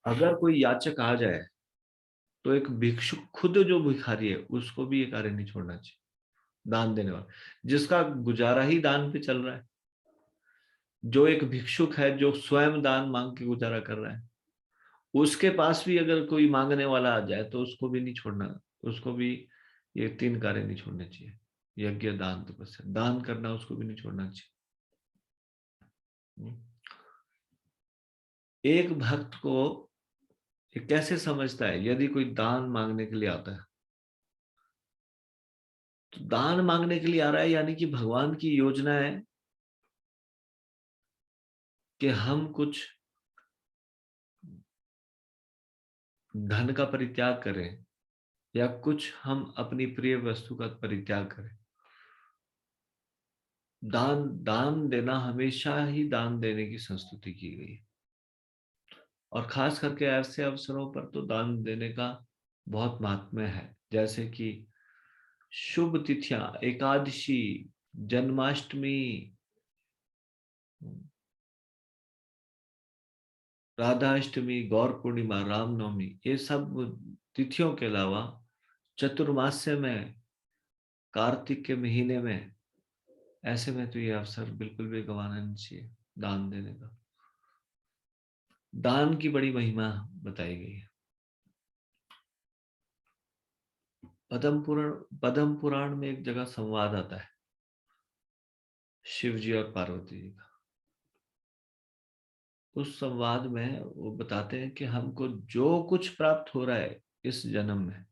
अगर कोई याचक आ जाए तो एक भिक्षुक खुद जो भिखारी है उसको भी ये कार्य नहीं छोड़ना चाहिए। दान देने वाला, जिसका गुजारा ही दान पे चल रहा है, जो एक भिक्षुक है जो स्वयं दान मांग के गुजारा कर रहा है, उसके पास भी अगर कोई मांगने वाला आ जाए तो उसको भी नहीं छोड़ना। उसको भी ये 3 कार्य नहीं छोड़ने चाहिए। यज्ञ, दान, तपस्या। दान करना उसको भी नहीं छोड़ना चाहिए। एक भक्त को ये कैसे समझता है? यदि कोई दान मांगने के लिए आता है, तो दान मांगने के लिए आ रहा है यानी कि भगवान की योजना है कि हम कुछ धन का परित्याग करें या कुछ हम अपनी प्रिय वस्तु का परित्याग करें। दान देना, हमेशा ही दान देने की संस्तुति की गई है, और खास करके ऐसे अवसरों पर तो दान देने का बहुत महात्म्य है। जैसे कि शुभ तिथियां, एकादशी, जन्माष्टमी, राधाष्टमी, गौर पूर्णिमा, रामनवमी, ये सब तिथियों के अलावा चतुर्मास्य में, कार्तिक के महीने में, ऐसे में तो ये अवसर बिल्कुल भी गंवाना नहीं चाहिए दान देने का। दान की बड़ी महिमा बताई गई है। पद्म पुराण में एक जगह संवाद आता है शिव जी और पार्वती जी का। उस संवाद में वो बताते हैं कि हमको जो कुछ प्राप्त हो रहा है इस जन्म में,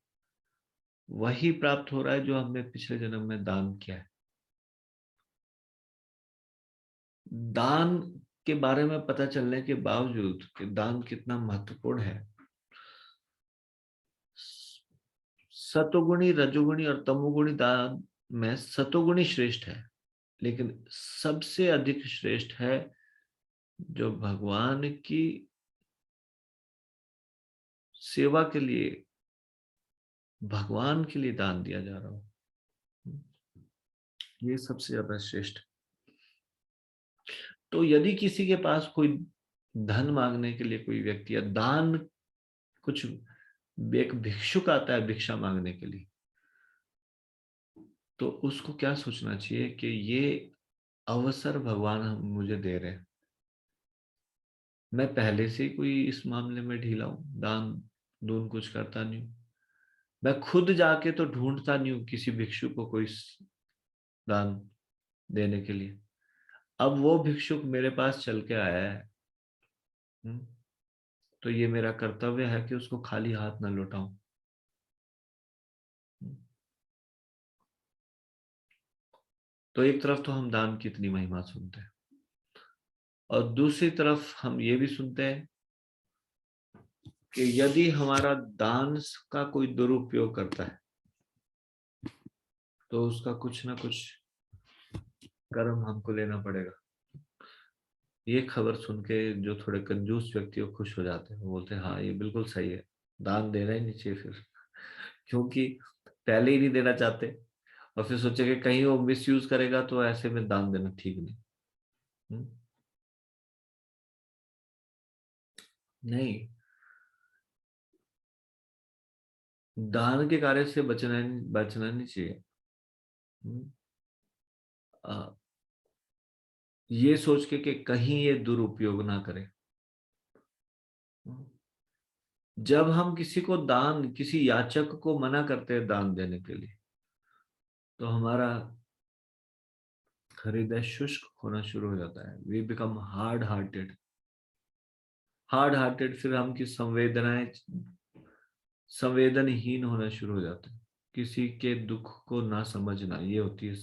वही प्राप्त हो रहा है जो हमने पिछले जन्म में दान किया है। दान के बारे में पता चलने के बावजूद कि दान कितना महत्वपूर्ण है, सतोगुणी, रजोगुणी और तमोगुणी दान में सतोगुणी श्रेष्ठ है, लेकिन सबसे अधिक श्रेष्ठ है जो भगवान की सेवा के लिए, भगवान के लिए दान दिया जा रहा हो, ये सबसे ज्यादा श्रेष्ठ। तो यदि किसी के पास कोई धन मांगने के लिए कोई व्यक्ति या दान, कुछ एक भिक्षुक आता है भिक्षा मांगने के लिए, तो उसको क्या सोचना चाहिए कि ये अवसर भगवान मुझे दे रहे हैं, मैं पहले से ही कोई इस मामले में ढीला हूँ, दान दून कुछ करता नहीं हूँ। मैं खुद जाके तो ढूंढता नहीं हूँ किसी भिक्षु को कोई दान देने के लिए। अब वो भिक्षुक मेरे पास चल के आया है, तो ये मेरा कर्तव्य है कि उसको खाली हाथ ना लौटाऊं। तो एक तरफ तो हम दान की इतनी महिमा सुनते हैं, और दूसरी तरफ हम ये भी सुनते हैं कि यदि हमारा दान का कोई दुरुपयोग करता है तो उसका कुछ ना कुछ कर्म हमको लेना पड़ेगा। ये खबर सुन के जो थोड़े कंजूस व्यक्ति वो खुश हो जाते हैं, वो बोलते हैं हाँ ये बिल्कुल सही है, दान देना ही नहीं चाहिए फिर, क्योंकि पहले ही नहीं देना चाहते और फिर सोचे कि कहीं वो मिसयूज करेगा तो ऐसे में दान देना ठीक नहीं। नहीं, दान के कार्य से बचना नहीं चाहिए। ये सोच के कि कहीं ये दुरुपयोग ना करे। जब हम किसी को दान, किसी याचक को मना करते हैं दान देने के लिए, तो हमारा हृदय शुष्क होना शुरू हो जाता है। We become hard hearted. फिर हम की संवेदनाएं संवेदनहीन होना शुरू हो जाते हैं। किसी के दुख को ना समझना, ये होती है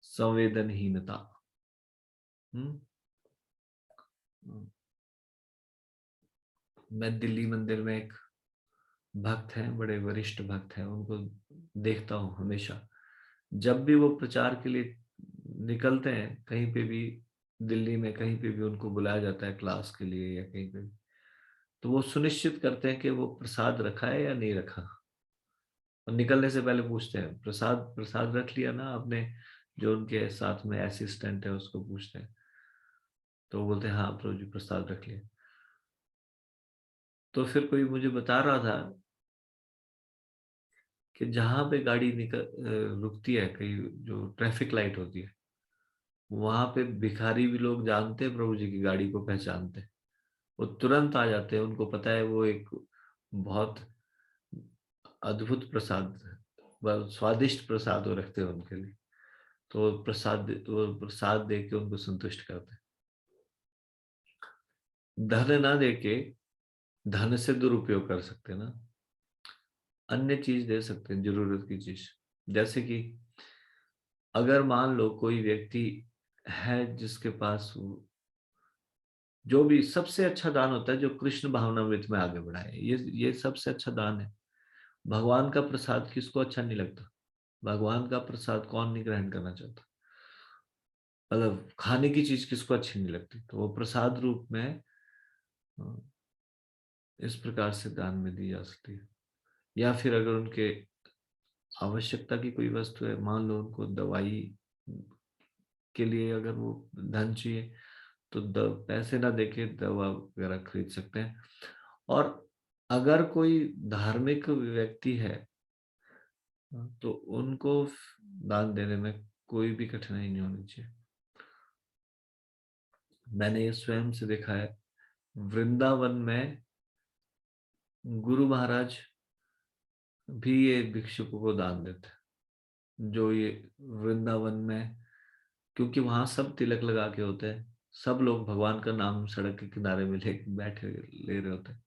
संवेदनहीनता। मैं दिल्ली मंदिर में एक भक्त हैं, बड़े वरिष्ठ भक्त हैं, उनको देखता हूँ हमेशा। जब भी वो प्रचार के लिए निकलते हैं कहीं पे भी, दिल्ली में कहीं पे भी उनको बुलाया जाता है क्लास के लिए या कहीं पे भी, तो वो सुनिश्चित करते हैं कि वो प्रसाद रखा है या नहीं रखा, और निकलने से पहले पूछते हैं प्रसाद प्रसाद रख लिया ना आपने। जो उनके साथ में असिस्टेंट है उसको पूछते हैं, तो वो बोलते हैं हाँ प्रभु जी प्रसाद रख लिया। तो फिर कोई मुझे बता रहा था कि जहां पे गाड़ी रुकती है, कहीं जो ट्रैफिक लाइट होती है, वहां पे भिखारी भी लोग जानते हैं, प्रभु जी की गाड़ी को पहचानते हैं, वो तुरंत आ जाते हैं। उनको पता है वो एक बहुत अद्भुत प्रसाद, बहुत स्वादिष्ट प्रसाद वो रखते हैं उनके लिए, तो वो प्रसाद दे के उनको संतुष्ट करते हैं। धन ना दे के, धन से दुरुपयोग कर सकते हैं ना, अन्य चीज दे सकते हैं, जरूरत की चीज। जैसे कि अगर मान लो कोई व्यक्ति है जिसके पास जो भी सबसे अच्छा दान होता है जो कृष्ण भावनामृत में आगे बढ़ाए, ये सबसे अच्छा दान है। भगवान का प्रसाद किसको अच्छा नहीं लगता? भगवान का प्रसाद कौन नहीं ग्रहण करना चाहता? मतलब खाने की चीज किसको अच्छी नहीं लगती? तो वो प्रसाद रूप में इस प्रकार से दान में दी जा सकती है। या फिर अगर उनके आवश्यकता की कोई वस्तु है, मान लो उनको दवाई के लिए अगर वो धन चाहिए, तो पैसे ना देके दवा वगैरह खरीद सकते हैं। और अगर कोई धार्मिक व्यक्ति है तो उनको दान देने में कोई भी कठिनाई नहीं होनी चाहिए। मैंने ये स्वयं से देखा है। वृंदावन में गुरु महाराज भी ये भिक्षुकों को दान देते, जो ये वृंदावन में, क्योंकि वहां सब तिलक लगा के होते हैं, सब लोग भगवान का नाम सड़क के किनारे में ले बैठे ले रहे होते हैं,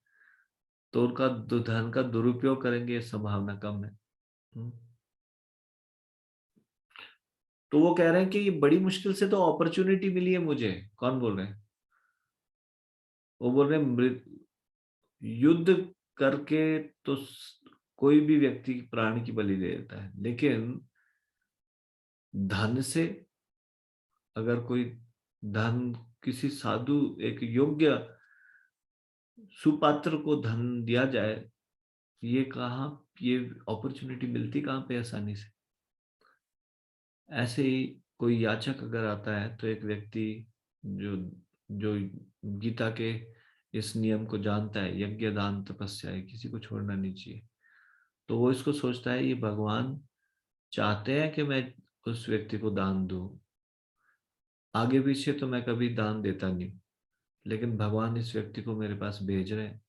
तो उनका धन का दुरुपयोग करेंगे ये संभावना कम है। तो वो कह रहे हैं कि बड़ी मुश्किल से तो अपॉर्चुनिटी मिली है मुझे। कौन बोल रहे हैं? वो बोल रहे हैं युद्ध करके तो कोई भी व्यक्ति प्राण की बलि दे देता है, लेकिन धन से अगर कोई धन किसी साधु, एक योग्य सुपात्र को धन दिया जाए, ये कहाँ, ये अपॉर्चुनिटी मिलती कहाँ पे आसानी से? ऐसे ही कोई याचक अगर आता है तो एक व्यक्ति जो जो गीता के इस नियम को जानता है, यज्ञ दान तपस्या है, किसी को छोड़ना नहीं चाहिए, तो वो इसको सोचता है ये भगवान चाहते हैं कि मैं उस व्यक्ति को दान दूं, आगे पीछे तो मैं कभी दान देता नहीं, लेकिन भगवान इस व्यक्ति को मेरे पास भेज रहे हैं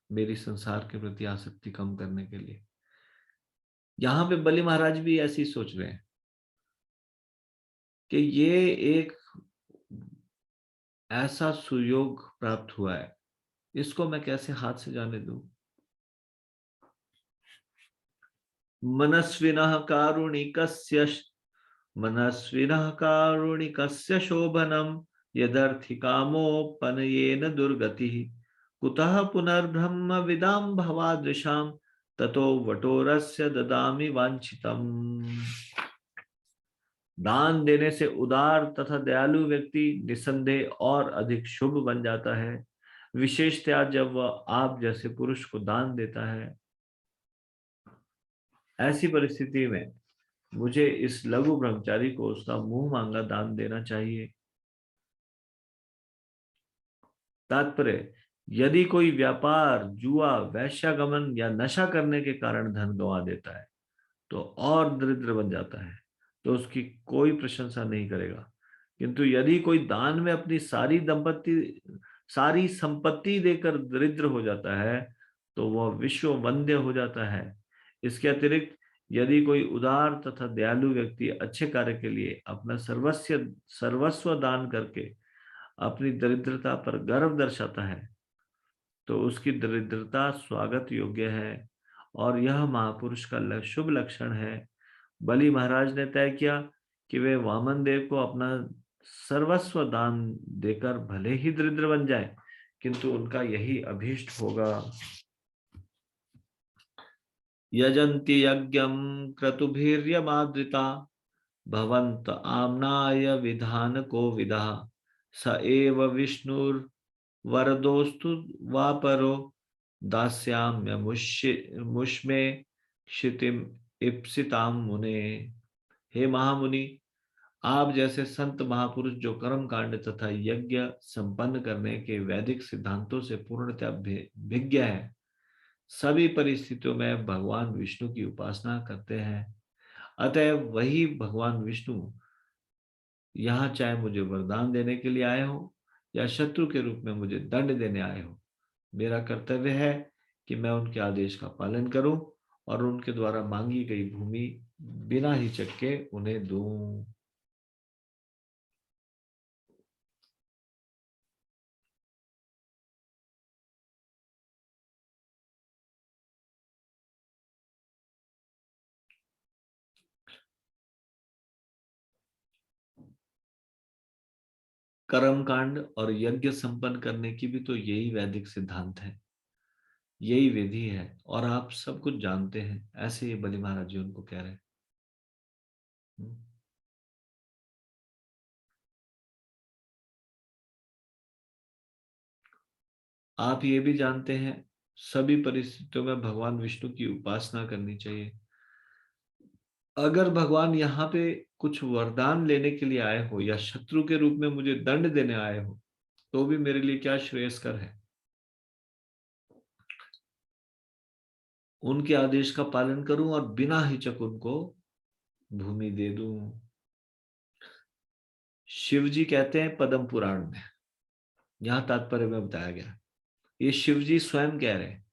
मेरी संसार के प्रति आसक्ति कम करने के लिए। यहां पे बलि महाराज भी ऐसी सोच रहे हैं कि ये एक ऐसा सुयोग प्राप्त हुआ है, इसको मैं कैसे हाथ से जाने दूं। मनस्विनः कारुणिकस्य शोभनम यदर्थि कामोपनयेन दुर्गतिः कुतः पुनर्ब्रह्म विदाम भवादृशाम ततो वटोरस्य ददामि वांछितम। दान देने से उदार तथा दयालु व्यक्ति निसंदेह और अधिक शुभ बन जाता है, विशेषतया जब वह आप जैसे पुरुष को दान देता है। ऐसी परिस्थिति में मुझे इस लघु ब्रह्मचारी को उसका मुंह मांगा दान देना चाहिए। तात्पर्य, यदि कोई व्यापार, जुआ, वैश्यागमन या नशा करने के कारण धन गंवा देता है तो और दरिद्र बन जाता है तो उसकी कोई प्रशंसा नहीं करेगा, किंतु यदि कोई दान में अपनी सारी संपत्ति देकर दरिद्र हो जाता है तो वह विश्व वंद्य हो जाता है। इसके अतिरिक्त यदि कोई उदार तथा दयालु व्यक्ति अच्छे कार्य के लिए अपना सर्वस्व दान करके अपनी दरिद्रता पर गर्व दर्शाता है तो उसकी दरिद्रता स्वागत योग्य है और यह महापुरुष का शुभ लक्षण है। बलि महाराज ने तय किया कि वे वामन देव को अपना सर्वस्व दान देकर भले ही दरिद्र बन जाए किंतु उनका यही अभीष्ट होगा। यजन्ति यज्ञं क्रतुभिर्यमादृता भवन्त आम्नाय विधान को विदा स एव विष्णुर्वरदोस्तु वापरो दास्याम्य मुष्मे क्षितिम इप्सिताम मुने। हे महामुनि, आप जैसे संत महापुरुष जो कर्म कांड तथा यज्ञ संपन्न करने के वैदिक सिद्धांतों से पूर्णतः विज्ञ है, सभी परिस्थितियों में भगवान विष्णु की उपासना करते हैं। अतः वही भगवान विष्णु यहाँ चाहे मुझे वरदान देने के लिए आए हो या शत्रु के रूप में मुझे दंड देने आए हो, मेरा कर्तव्य है कि मैं उनके आदेश का पालन करूं और उनके द्वारा मांगी गई भूमि बिना हिचक के उन्हें दूं। कर्म कांड और यज्ञ संपन्न करने की भी तो यही वैदिक सिद्धांत है, यही विधि है और आप सब कुछ जानते हैं। ऐसे ही बलि महाराज जी उनको कह रहे हैं। आप ये भी जानते हैं सभी परिस्थितियों में भगवान विष्णु की उपासना करनी चाहिए। अगर भगवान यहाँ पे कुछ वरदान लेने के लिए आए हो या शत्रु के रूप में मुझे दंड देने आए हो तो भी मेरे लिए क्या श्रेयस्कर है। उनके आदेश का पालन करूं और बिना हिचक उनको भूमि दे दूं। शिव जी कहते हैं पद्म पुराण में, यहां तात्पर्य में बताया गया, ये शिव जी स्वयं कह रहे हैं,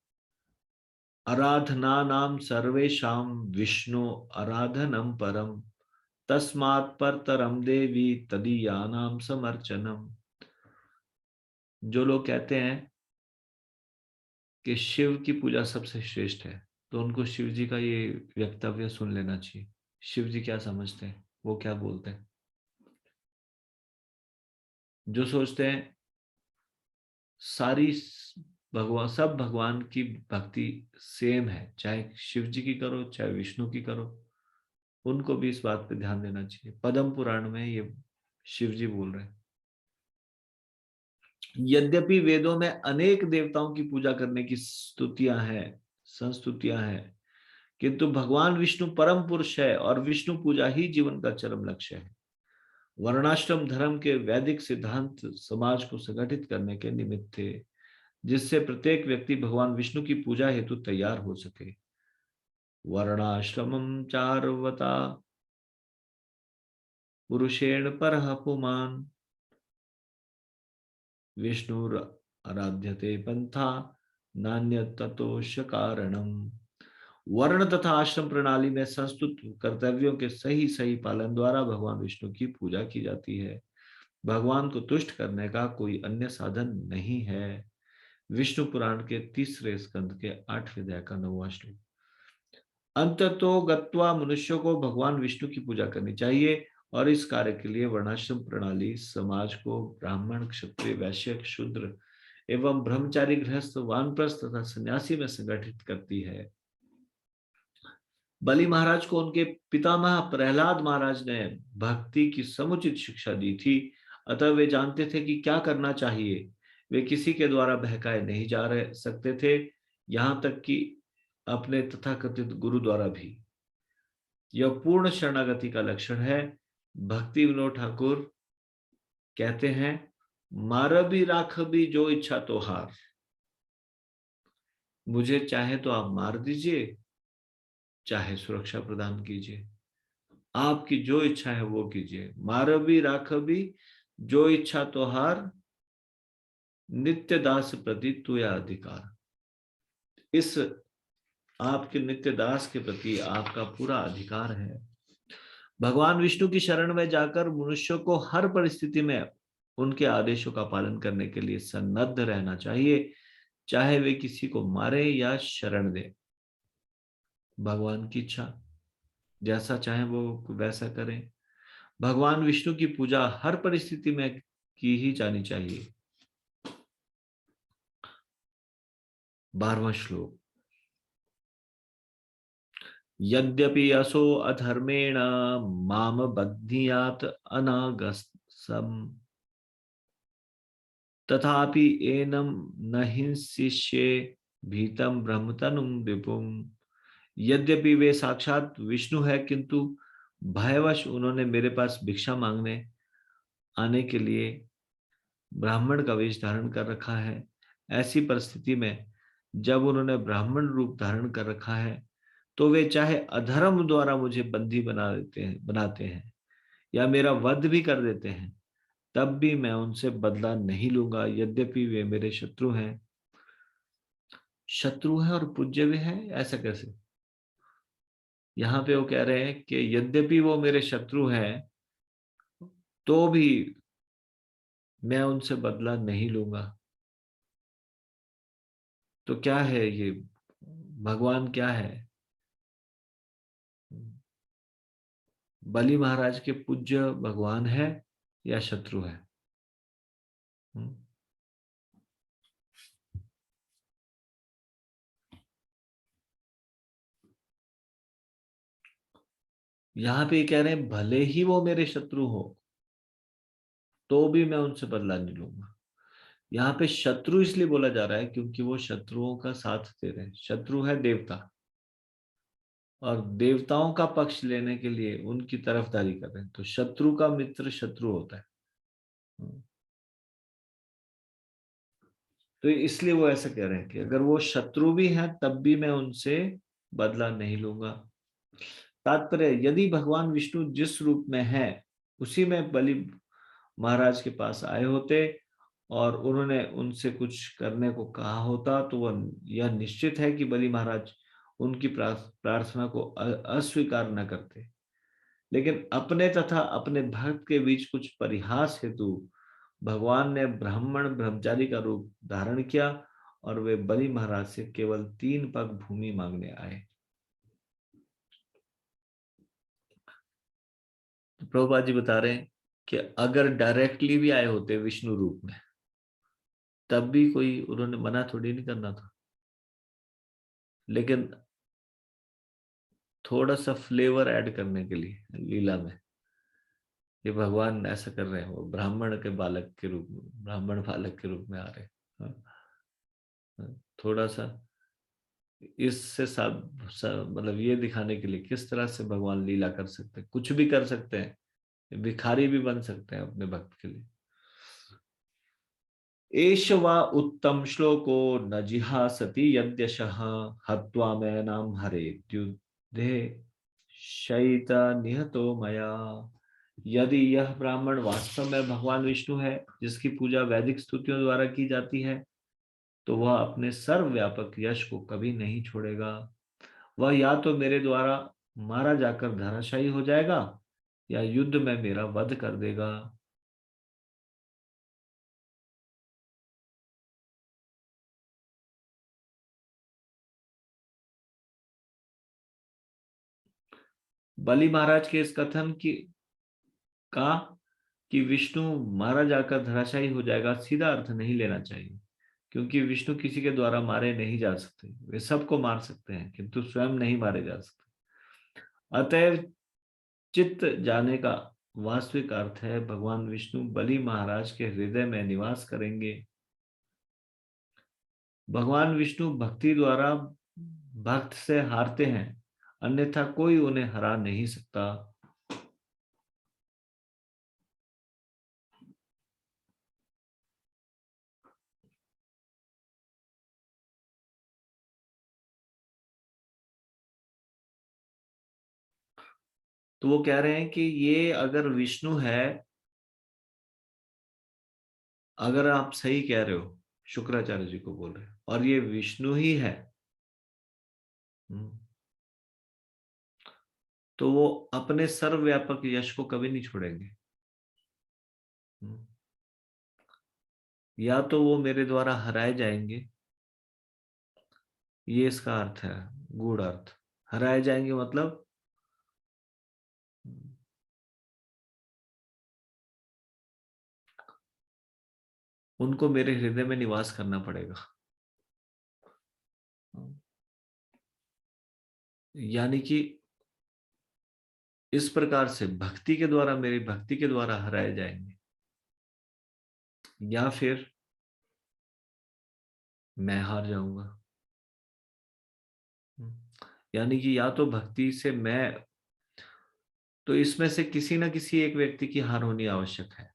आराधना नाम सर्वेशाम विष्णु आराधनम परम तस्मात् परतरम देवी तदीयानाम समर्चनम। जो लोग कहते हैं कि शिव की पूजा सबसे श्रेष्ठ है तो उनको शिव जी का ये वक्तव्य सुन लेना चाहिए। शिव जी क्या समझते हैं, वो क्या बोलते हैं। जो सोचते हैं सारी सब भगवान की भक्ति सेम है, चाहे शिव जी की करो चाहे विष्णु की करो, उनको भी इस बात पे ध्यान देना चाहिए। पद्म पुराण में ये शिव जी बोल रहे हैं। यद्यपि वेदों में अनेक देवताओं की पूजा करने की संस्तुतियां हैं, किंतु भगवान विष्णु परम पुरुष है और विष्णु पूजा ही जीवन का चरम लक्ष्य है। वर्णाश्रम धर्म के वैदिक सिद्धांत समाज को संगठित करने के निमित्त थे, जिससे प्रत्येक व्यक्ति भगवान विष्णु की पूजा हेतु तैयार हो सके। वर्णाश्रमं चार्वता पुरुषेण परः पुमान् विष्णुर आराध्यते पंथा नान्य ततोष कारणम। वर्ण तथा आश्रम प्रणाली में संस्तुत कर्तव्यों के सही सही पालन द्वारा भगवान विष्णु की पूजा की जाती है। भगवान को तुष्ट करने का कोई अन्य साधन नहीं है। विष्णु पुराण के 3 स्कंद के 8वें अध्याय का 9वां श्लोक। अंततो गत्वा मनुष्यों को भगवान विष्णु की पूजा करनी चाहिए और इस कार्य के लिए वर्णाश्रम प्रणाली समाज को ब्राह्मण, क्षत्रिय, वैश्य, शूद्र एवं ब्रह्मचारी, गृहस्थ, वानप्रस्थ तथा सन्यासी में संगठित करती है। बलि महाराज को उनके पितामह प्रहलाद महाराज ने भक्ति की समुचित शिक्षा दी थी, अतः वे जानते थे कि क्या करना चाहिए। वे किसी के द्वारा बहकाए नहीं जा रहे सकते थे, यहाँ तक कि अपने तथाकथित गुरु द्वारा भी। यह पूर्ण शरणागति का लक्षण है। भक्ति विनोद ठाकुर कहते हैं, मारबी राखबी जो इच्छा तो हार। मुझे चाहे तो आप मार दीजिए, चाहे सुरक्षा प्रदान कीजिए, आपकी जो इच्छा है वो कीजिए। मारबी राखबी जो इच्छा तो हार, नित्य दास प्रति तुया अधिकार। इस आपके नित्य दास के प्रति आपका पूरा अधिकार है। भगवान विष्णु की शरण में जाकर मनुष्यों को हर परिस्थिति में उनके आदेशों का पालन करने के लिए सन्नद्ध रहना चाहिए, चाहे वे किसी को मारे या शरण दे। भगवान की इच्छा, जैसा चाहे वो वैसा करें। भगवान विष्णु की पूजा हर परिस्थिति में की ही जानी चाहिए। 12वां श्लोक। यद्यपि असो अधर्मेण माम बध्नियात अनागसम तथापि एनम न हिंसिष्ये भीतम ब्रह्मतनुम विपुम। यद्यपि वे साक्षात विष्णु है, किंतु भयवश उन्होंने मेरे पास भिक्षा मांगने आने के लिए ब्राह्मण का वेश धारण कर रखा है। ऐसी परिस्थिति में जब उन्होंने ब्राह्मण रूप धारण कर रखा है, तो वे चाहे अधर्म द्वारा मुझे बंदी बनाते हैं या मेरा वध भी कर देते हैं, तब भी मैं उनसे बदला नहीं लूंगा। यद्यपि वे मेरे शत्रु हैं। शत्रु है और पूज्य भी है, ऐसा कैसे? यहाँ पे वो कह रहे हैं कि यद्यपि वो मेरे शत्रु हैं, तो भी मैं उनसे बदला नहीं लूंगा। तो क्या है ये? भगवान क्या है? बलि महाराज के पूज्य भगवान है या शत्रु है? यहाँ पे कह रहे हैं भले ही वो मेरे शत्रु हो, तो भी मैं उनसे बदला नहीं लूंगा। यहाँ पे शत्रु इसलिए बोला जा रहा है क्योंकि वो शत्रुओं का साथ दे रहे हैं। शत्रु है देवता, और देवताओं का पक्ष लेने के लिए उनकी तरफदारी कर रहे हैं। तो शत्रु का मित्र शत्रु होता है। तो इसलिए वो ऐसा कह रहे हैं कि अगर वो शत्रु भी हैं, तब भी मैं उनसे बदला नहीं लूंगा। तात्पर्य, यदि भगवान विष्णु जिस रूप में है उसी में बलि महाराज के पास आए होते और उन्होंने उनसे कुछ करने को कहा होता, तो वह यह निश्चित है कि बलि महाराज उनकी प्रार्थना को अस्वीकार न करते। लेकिन अपने तथा अपने भक्त के बीच कुछ परिहास हेतु भगवान ने ब्राह्मण ब्रह्मचारी का रूप धारण किया और वे बलि महाराज से केवल 3 पग भूमि मांगने आए। तो प्रभुपाद जी बता रहे हैं कि अगर डायरेक्टली भी आए होते विष्णु रूप में, तब भी कोई उन्होंने मना थोड़ी नहीं करना था। लेकिन थोड़ा सा फ्लेवर ऐड करने के लिए लीला में ये भगवान ऐसा कर रहे हैं, वो ब्राह्मण के बालक के रूप में, ब्राह्मण बालक के रूप में आ रहे हैं। थोड़ा सा इससे मतलब ये दिखाने के लिए किस तरह से भगवान लीला कर सकते हैं, कुछ भी कर सकते हैं, भिखारी भी बन सकते हैं अपने भक्त के लिए। एष वा उत्तम श्लोको न जिहासति यद्यशः हत्वा मैं नाम हरे द्युद्धे शयिता निहतो मया। यदि यह ब्राह्मण वास्तव में भगवान विष्णु है जिसकी पूजा वैदिक स्तुतियों द्वारा की जाती है, तो वह अपने सर्वव्यापक यश को कभी नहीं छोड़ेगा। वह या तो मेरे द्वारा मारा जाकर धराशायी हो जाएगा या युद्ध में मेरा वध कर देगा। बलि महाराज के इस कथन का कि विष्णु मारा जाकर धराशायी हो जाएगा सीधा अर्थ नहीं लेना चाहिए, क्योंकि विष्णु किसी के द्वारा मारे नहीं जा सकते। वे सबको मार सकते हैं किंतु स्वयं नहीं मारे जा सकते। अतएव चित्त जाने का वास्तविक अर्थ है भगवान विष्णु बलि महाराज के हृदय में निवास करेंगे। भगवान विष्णु भक्ति द्वारा भक्त से हारते हैं, अन्यथा कोई उन्हें हरा नहीं सकता। तो वो कह रहे हैं कि ये अगर विष्णु है, अगर आप सही कह रहे हो, शुक्राचार्य जी को बोल रहे हैं, और ये विष्णु ही है, तो वो अपने सर्वव्यापक यश को कभी नहीं छोड़ेंगे। या तो वो मेरे द्वारा हराए जाएंगे, ये इसका अर्थ है, गूढ़ अर्थ। हराए जाएंगे मतलब उनको मेरे हृदय में निवास करना पड़ेगा। यानी कि इस प्रकार से भक्ति के द्वारा, मेरी भक्ति के द्वारा हराए जाएंगे, या फिर मैं हार जाऊंगा। यानी कि या तो भक्ति से मैं, तो इसमें से किसी न किसी एक व्यक्ति की हार होनी आवश्यक है,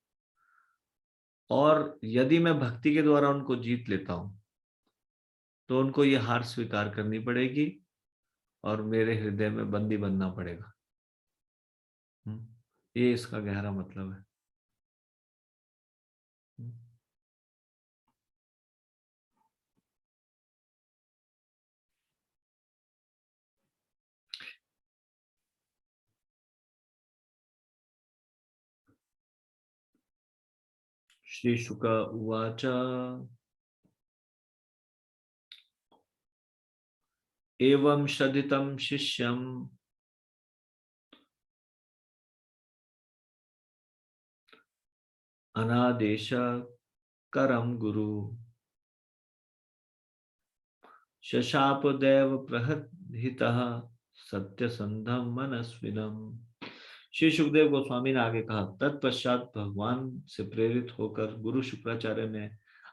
और यदि मैं भक्ति के द्वारा उनको जीत लेता हूं तो उनको ये हार स्वीकार करनी पड़ेगी और मेरे हृदय में बंदी बनना पड़ेगा। ये इसका गहरा मतलब है। श्री शुक उवाच एवं शदितं शिष्यम् अनादेश करम गुरु शशाप देव प्रहृतः सत्यसंधम मनस्विनम। श्री सुखदेव गोस्वामी ने आगे कहा, तत्पश्चात भगवान से प्रेरित होकर गुरु शुक्राचार्य ने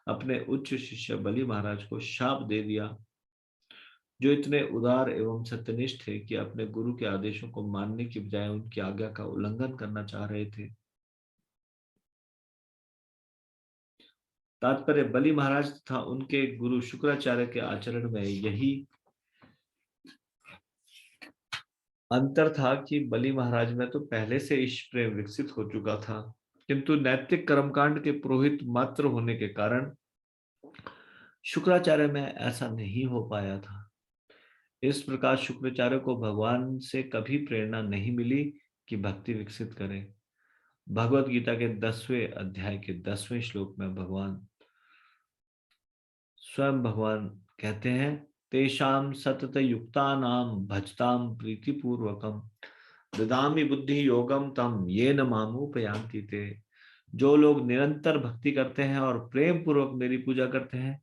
अपने उच्च शिष्य बलि महाराज को शाप दे दिया, जो इतने उदार एवं सत्यनिष्ठ थे कि अपने गुरु के आदेशों को मानने की बजाय उनकी आज्ञा का उल्लंघन करना चाह रहे थे। तात्पर्य, बलि महाराज तथा उनके गुरु शुक्राचार्य के आचरण में यही अंतर था कि बलि महाराज में तो पहले से इष्ट प्रेम विकसित हो चुका था, किंतु नैतिक कर्मकांड के पुरोहित मात्र होने के कारण शुक्राचार्य में ऐसा नहीं हो पाया था। इस प्रकार शुक्राचार्य को भगवान से कभी प्रेरणा नहीं मिली कि भक्ति विकसित करे। भगवत गीता के 10वें अध्याय के 10वें श्लोक में स्वयं भगवान कहते हैं, तेषाम सतत युक्तानाम भजताम प्रीतिपूर्वकम ददामि बुद्धि योगम तम येन मामुपयान्ति ते। जो लोग निरंतर भक्ति करते हैं और प्रेम पूर्वक मेरी पूजा करते हैं,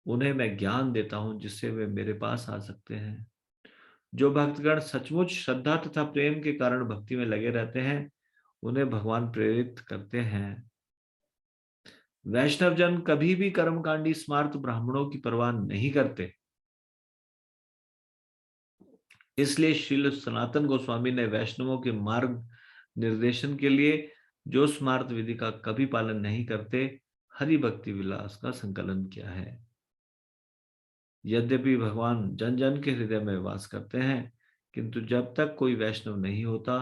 उन्हें मैं ज्ञान देता हूं जिससे वे मेरे पास आ सकते हैं। जो भक्तगण सचमुच श्रद्धा तथा प्रेम के कारण भक्ति में लगे रहते हैं, उन्हें भगवान प्रेरित करते हैं। वैष्णव जन कभी भी कर्मकांडी स्मार्त ब्राह्मणों की परवाह नहीं करते। इसलिए श्रील सनातन गोस्वामी ने वैष्णवों के मार्ग निर्देशन के लिए, जो स्मार्त विधि का कभी पालन नहीं करते, हरि भक्ति विलास का संकलन किया है। यद्यपि भगवान जन जन के हृदय में वास करते हैं, किंतु जब तक कोई वैष्णव नहीं होता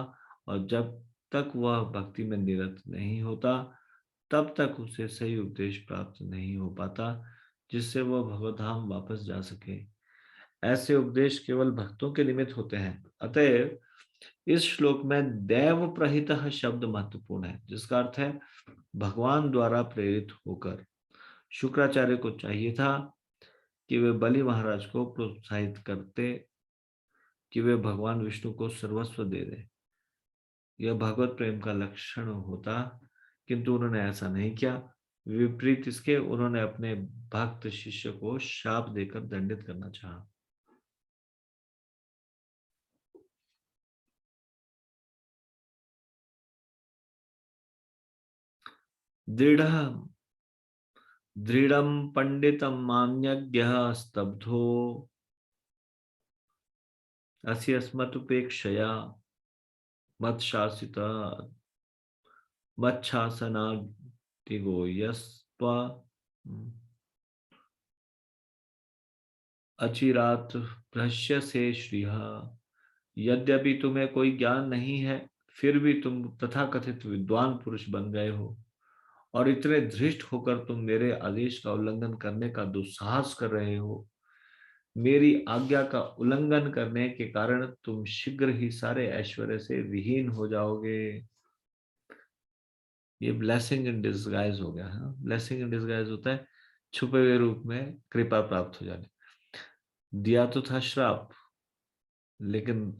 और जब तक वह भक्ति में निरत नहीं होता, तब तक उसे सही उपदेश प्राप्त नहीं हो पाता जिससे वह भगवत धाम वापस जा सके। ऐसे उपदेश केवल भक्तों के निमित्त होते हैं। अतएव इस श्लोक में दैव प्रहितः शब्द महत्वपूर्ण है, जिसका अर्थ है भगवान द्वारा प्रेरित होकर। शुक्राचार्य को चाहिए था कि वे बलि महाराज को प्रोत्साहित करते कि वे भगवान विष्णु को सर्वस्व दे दे। यह भगवत प्रेम का लक्षण होता, किंतु उन्होंने ऐसा नहीं किया। विपरीत इसके उन्होंने अपने भक्त शिष्य को शाप देकर दंडित करना चाहा। दृढ़ं पंडितं मान्यज्ञः स्तब्धो अस्य स्मतुपेक्षया मत्शासितः मच्छासनादिगो यस्त्वा अचिरात भ्रश्यसे श्रियः। यद्यपि तुम्हें कोई ज्ञान नहीं है, फिर भी तुम तथाकथित विद्वान पुरुष बन गए हो और इतने धृष्ट होकर तुम मेरे आदेश का उल्लंघन करने का दुस्साहस कर रहे हो। मेरी आज्ञा का उल्लंघन करने के कारण तुम शीघ्र ही सारे ऐश्वर्य से विहीन हो जाओगे। ये ब्लेसिंग इन डिस्गाइज हो गया है। ब्लेसिंग इन डिस्गाइज होता है छुपे हुए रूप में कृपा प्राप्त हो जाने। दिया तो था श्राप, लेकिन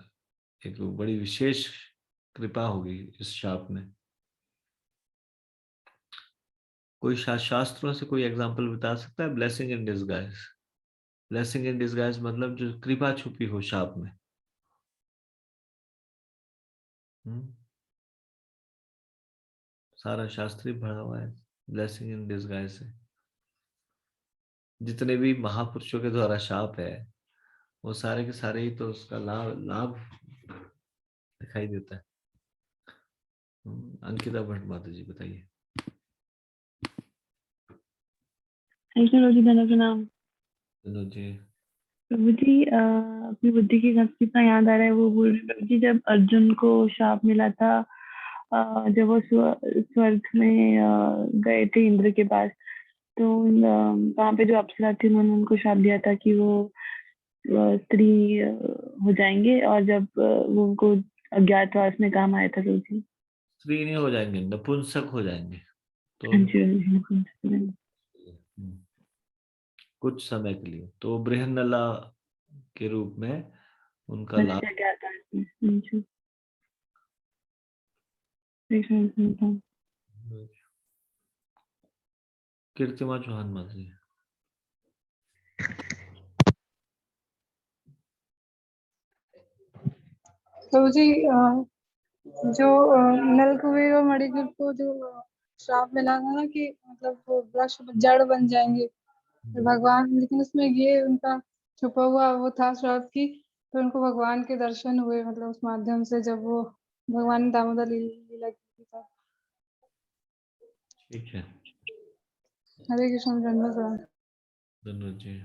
एक बड़ी विशेष कृपा होगी इस शाप में। कोई शास्त्रों से कोई एग्जांपल बता सकता है blessing in disguise? Blessing in disguise मतलब जो कृपा छुपी हो शाप में। सारा शास्त्री भरा हुआ है ब्लेसिंग इन डिस्गाइज से। जितने भी महापुरुषों के द्वारा शाप है वो सारे के सारे ही तो उसका लाभ दिखाई देता है। अंकिता भट्ट माता जी बताइए। प्रणाम जी। प्रभु जी, अपनी बुद्धि की शक्ति का याद आ रहा है। वो बोल रहे प्रभु जी, जब अर्जुन को शाप मिला था, जब वो स्वर्ग में गए थे इंद्र के पास, तो वहाँ पे जो अप्सरा थी उन्होंने उनको शाप दिया था कि वो स्त्री हो जाएंगे, और जब वो उनको अज्ञातवास में काम आया था प्रभु जी। स्त्री नहीं हो जाएंगे, नपुंसक हो जाएंगे। तो हाँ जी, कुछ समय के लिए तो बृहन्नला के रूप में उनका लाभ। कीर्तिमा चौहान माता जी। तो जी, जो नल कुबेर और मणिग्रीव को जो श्राप मिला था ना कि मतलब वो वृक्ष जड़ बन जाएंगे भगवान, लेकिन उसमें ये उनका छुपा हुआ वो था श्राप की, तो उनको भगवान के दर्शन हुए, मतलब उस माध्यम से जब वो भगवान दामोदर लीला की थी। ठीक है। हरे कृष्ण। धन्यवाद जी।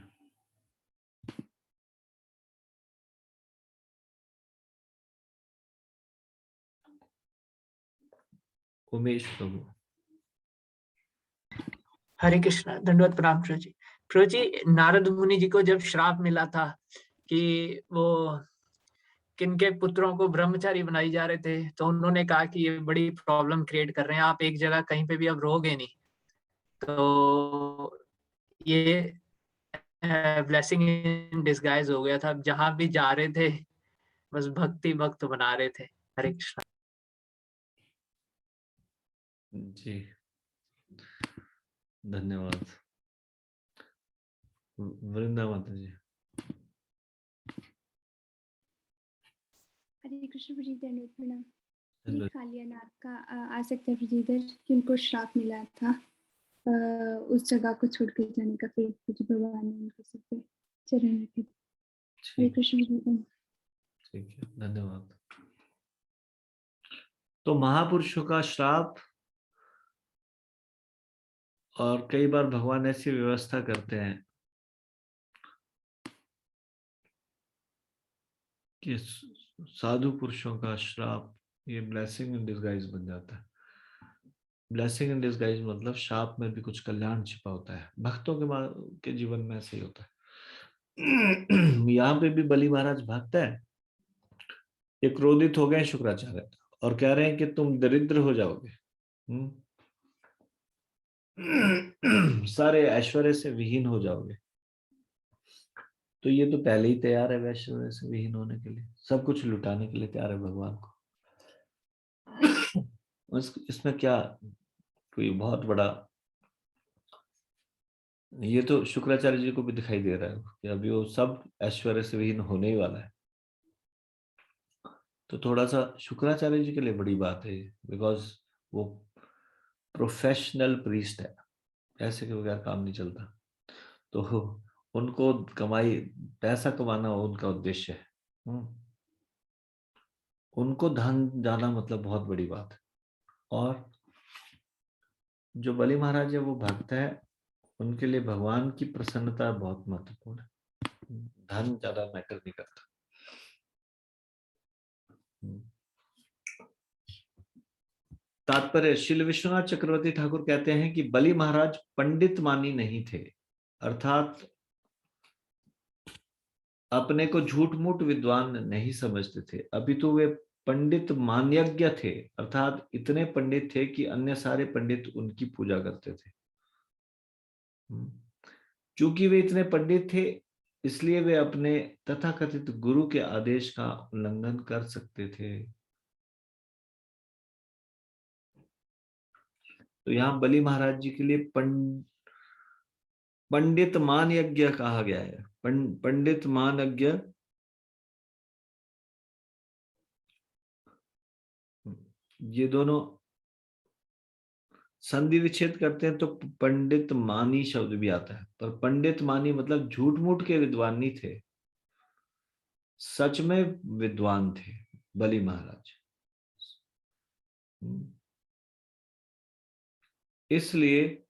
उमेश प्रभु। हरे कृष्ण, दंडवत प्रणाम प्रभु जी। प्रभु जी, नारद मुनि जी को जब श्राप मिला था कि वो किनके पुत्रों को ब्रह्मचारी बनाई जा रहे थे, तो उन्होंने कहा कि ये बड़ी प्रॉब्लम क्रिएट कर रहे हैं, आप एक जगह कहीं पे भी अब रहोगे नहीं। तो ये ब्लेसिंग इन डिस्गाइज हो गया था, जहां भी जा रहे थे बस भक्ति भक्त बना रहे थे। हरे कृष्ण जी, धन्यवाद। वृंदा माता जी। हरे कृष्ण प्रभु जी, धन्यवाद प्रणाम। ये कालियानाग का आ सकता है प्रभु जी इधर, कि उनको श्राप मिला था उस जगह को छोड़ कर जाने का, फिर भगवान ने उनके सिर पे चरण रखे। हरे कृष्ण प्रभु जी। ठीक है, धन्यवाद। तो महापुरुषों का श्राप, और कई बार भगवान ऐसी व्यवस्था करते हैं कि साधु पुरुषों का श्राप ये ब्लेसिंग इन डिसगाइज बन जाता है। ब्लेसिंग इन डिसगाइज मतलब शाप में भी कुछ कल्याण छिपा होता है। भक्तों के जीवन में ऐसे ही होता है। यहाँ पे भी बलि महाराज भक्त है, ये क्रोधित हो गए शुक्राचार्य और कह रहे हैं कि तुम दरिद्र हो जाओगे, सारे ऐश्वर्य से विहीन हो जाओगे। तो ये तो पहले ही तैयार है ऐश्वर्य से विहीन होने के लिए, सब कुछ लुटाने के लिए तैयार है भगवान को। इसमें क्या कोई बहुत बड़ा, ये तो शुक्राचार्य जी को भी दिखाई दे रहा है कि अभी वो सब ऐश्वर्य से विहीन होने ही वाला है। तो थोड़ा सा शुक्राचार्य जी के लिए बड़ी बात है, बिकॉज वो प्रोफेशनल प्रीस्ट है, पैसे के बगैर काम नहीं चलता। तो उनको पैसा कमाना उनका उद्देश्य है। उनको धन जाना मतलब बहुत बड़ी बात है। और जो बलि महाराज है वो भक्त है, उनके लिए भगवान की प्रसन्नता बहुत महत्वपूर्ण है, धन ज्यादा मैटर नहीं करता। तात्पर्य, श्री विश्वनाथ चक्रवर्ती ठाकुर कहते हैं कि बलि महाराज पंडित मानी नहीं थे, अर्थात अपने को झूठ मूठ विद्वान नहीं समझते थे, अभी तो वे पंडित मान्यज्ञ थे, अर्थात इतने पंडित थे कि अन्य सारे पंडित उनकी पूजा करते थे। चूंकि वे इतने पंडित थे इसलिए वे अपने तथाकथित गुरु के आदेश का उल्लंघन कर सकते थे। तो यहाँ बलि महाराज जी के लिए पंडित मान यज्ञ कहा गया है। पंडित मान यज्ञ, ये दोनों संधि विच्छेद करते हैं तो पंडित मानी शब्द भी आता है, पर पंडित मानी मतलब झूठ मूठ के विद्वान नहीं थे, सच में विद्वान थे बलि महाराज। इसलिए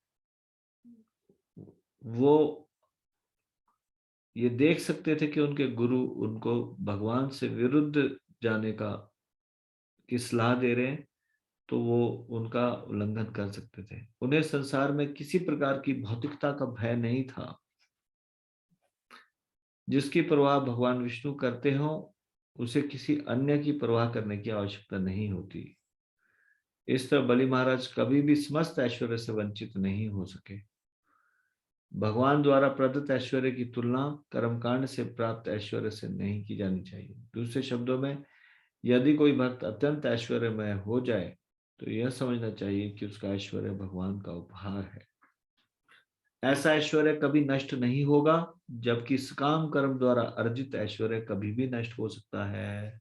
वो ये देख सकते थे कि उनके गुरु उनको भगवान से विरुद्ध जाने की सलाह दे रहे हैं, तो वो उनका उल्लंघन कर सकते थे। उन्हें संसार में किसी प्रकार की भौतिकता का भय नहीं था। जिसकी परवाह भगवान विष्णु करते हो उसे किसी अन्य की परवाह करने की आवश्यकता नहीं होती। इस तरह बलि महाराज कभी भी समस्त ऐश्वर्य से वंचित नहीं हो सके। भगवान द्वारा प्रदत्त ऐश्वर्य की तुलना कर्मकांड से प्राप्त ऐश्वर्य से नहीं की जानी चाहिए। दूसरे शब्दों में, यदि कोई भक्त अत्यंत ऐश्वर्यमय हो जाए तो यह समझना चाहिए कि उसका ऐश्वर्य भगवान का उपहार है। ऐसा ऐश्वर्य कभी नष्ट नहीं होगा, जबकि सकाम कर्म द्वारा अर्जित ऐश्वर्य कभी भी नष्ट हो सकता है।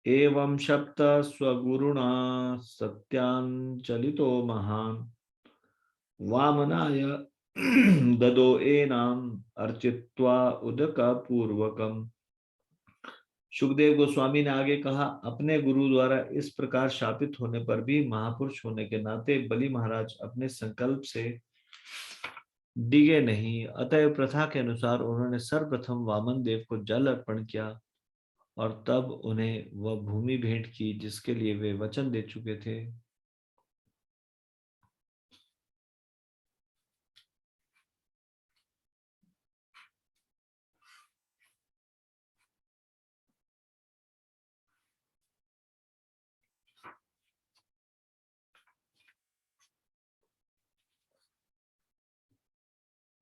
एवं शप्त स्वगुरुणा सत्यांचलितो महान वामनाय ददो एनाम अर्चित्वा उदक पूर्वकम। सुखदेव गोस्वामी ने आगे कहा, अपने गुरु द्वारा इस प्रकार शापित होने पर भी महापुरुष होने के नाते बलि महाराज अपने संकल्प से डिगे नहीं, अतएव प्रथा के अनुसार उन्होंने सर्वप्रथम वामन देव को जल अर्पण किया और तब उन्हें वह भूमि भेंट की जिसके लिए वे वचन दे चुके थे।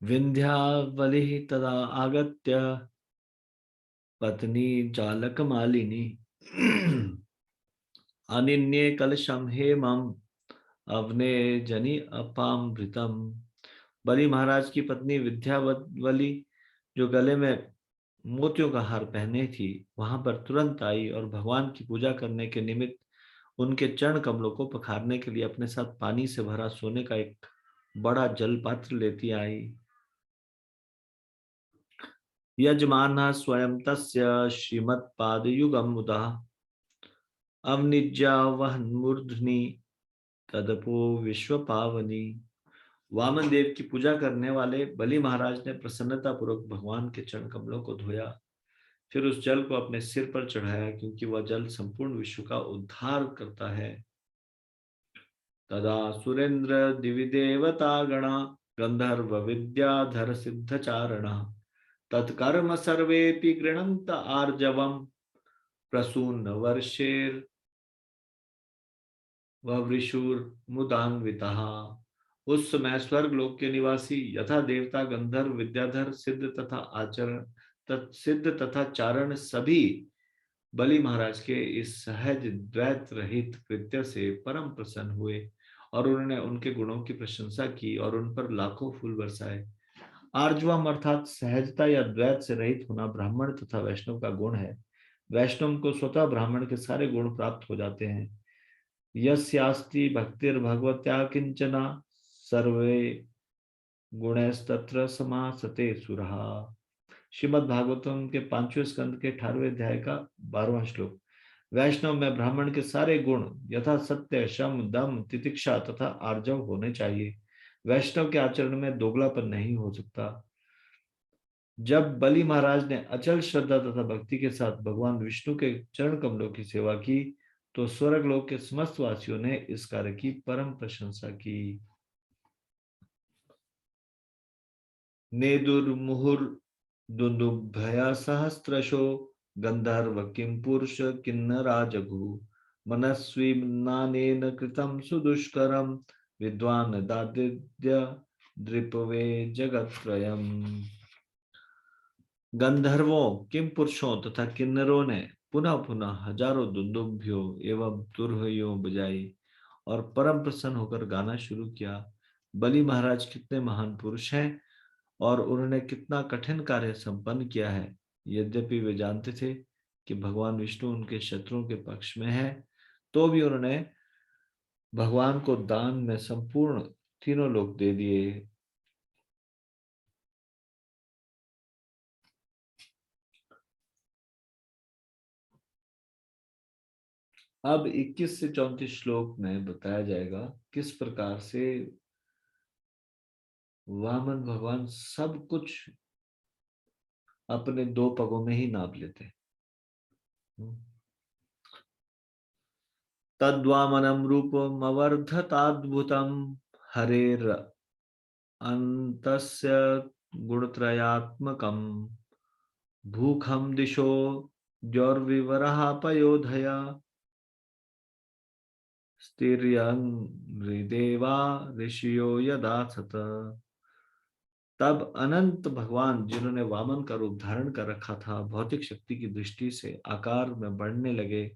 विंध्यावली तदा आगत्य पत्नी जालक मालिनी अनिन्ये कलशम हेमम अवने जनि अपामृतम। बलि महाराज की पत्नी विद्यावली जो गले में मोतियों का हार पहने थी वहां पर तुरंत आई और भगवान की पूजा करने के निमित्त उनके चरण कमलों को पखारने के लिए अपने साथ पानी से भरा सोने का एक बड़ा जल पात्र लेती आई। यजमानः स्वयं तस्य श्रीमत्पादयुगं मुदा अवनिज्या वहन्मूर्ध्नि तदपो विश्व पावनी। वामन देव की पूजा करने वाले बलि महाराज ने प्रसन्नता पूर्वक भगवान के चरण कमलों को धोया, फिर उस जल को अपने सिर पर चढ़ाया, क्योंकि वह जल संपूर्ण विश्व का उद्धार करता है। तदा सुरेंद्र दिवि देवता गणा गंधर्व विद्याधर सिद्ध चारणा तत्कर्म सर्वेपि गृणन्त आर्जवम् प्रसून्न वर्षेर वृषुर मुदान्वितः। उस समय स्वर्ग लोक के निवासी यथा देवता गंधर्व विद्याधर सिद्ध तथा चारण सभी बलि महाराज के इस सहज द्वैत रहित कृत्य से परम प्रसन्न हुए और उन्होंने उनके गुणों की प्रशंसा की और उन पर लाखों फूल बरसाए। आर्जवम अर्थात सहजता या द्वैत से रहित होना ब्राह्मण तथा वैष्णव का गुण है। वैष्णव को स्वतः ब्राह्मण के सारे गुण प्राप्त हो जाते हैं। यस्यास्ति भक्तिर्भगवत्या किंचना सर्वे गुणस्तत्र समासते सुरहा। श्रीमद् भागवतम के 5वें स्कंद के 18वें अध्याय का 12वां श्लोक। वैष्णव में ब्राह्मण के सारे गुण यथा सत्य, शम, दम, तितिक्षा तथा आर्जव होने चाहिए। वैष्णव के आचरण में दोगलापन नहीं हो सकता। जब बलि महाराज ने अचल श्रद्धा तथा भक्ति के साथ भगवान विष्णु के चरण कमलों की सेवा की तो स्वर्ग लोक के समस्त वासियों ने इस कार्य की परम प्रशंसा की। नेदुर्मुहुर दुंदुभया सहस्त्रशो गंधर्व किं पुरुष किन्नरा जगु मनस्वी नानेन कृतं सुदुष्करम विद्वान दादिद्य द्रिपवे जगत्रयम्। गंधर्वों, किम पुरुषों तथा किन्नरों ने पुनः पुनः हजारों दुंदुभियों एवं तुरहियों बजाई और परम प्रसन्न होकर गाना शुरू किया। बलि महाराज कितने महान पुरुष हैं और उन्होंने कितना कठिन कार्य संपन्न किया है। यद्यपि वे जानते थे कि भगवान विष्णु उनके शत्रुओं के पक्ष में है, तो भी उन्होंने भगवान को दान में संपूर्ण तीनों लोक दे दिए। अब 21 से 34 श्लोक में बताया जाएगा किस प्रकार से वामन भगवान सब कुछ अपने 2 पगों में ही नाप लेते। तद्वामनम रूपम अवर्धताद्भुतम हरेर अंतस्य गुणत्रयात्मकम भूखम दिशो द्यौर्विवरः पयोधया स्थिर्यंग्रिदेवा ऋषियो यदाथत। तब अनंत भगवान, जिन्होंने वामन का रूप धारण कर रखा था, भौतिक शक्ति की दृष्टि से आकार में बढ़ने लगे,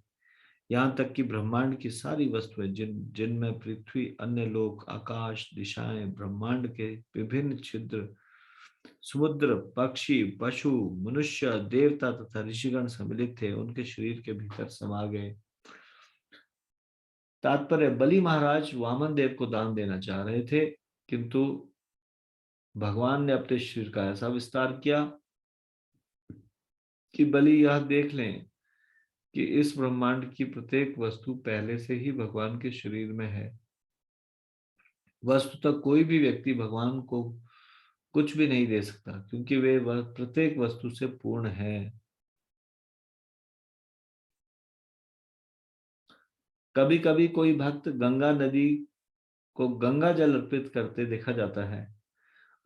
यहाँ तक कि ब्रह्मांड की सारी वस्तुएं जिनमें पृथ्वी, अन्य लोक, आकाश, दिशाएं, ब्रह्मांड के विभिन्न छिद्र, समुद्र, पक्षी, पशु, मनुष्य, देवता तथा ऋषिगण सम्मिलित थे, उनके शरीर के भीतर समा गए। तात्पर्य, बलि महाराज वामन देव को दान देना चाह रहे थे, किंतु भगवान ने अपने शरीर का ऐसा विस्तार किया कि बलि यह देख लें कि इस ब्रह्मांड की प्रत्येक वस्तु पहले से ही भगवान के शरीर में है। वस्तुतः कोई भी व्यक्ति भगवान को कुछ भी नहीं दे सकता, क्योंकि वे प्रत्येक वस्तु से पूर्ण है। कभी कभी कोई भक्त गंगा नदी को गंगा जल अर्पित करते देखा जाता है।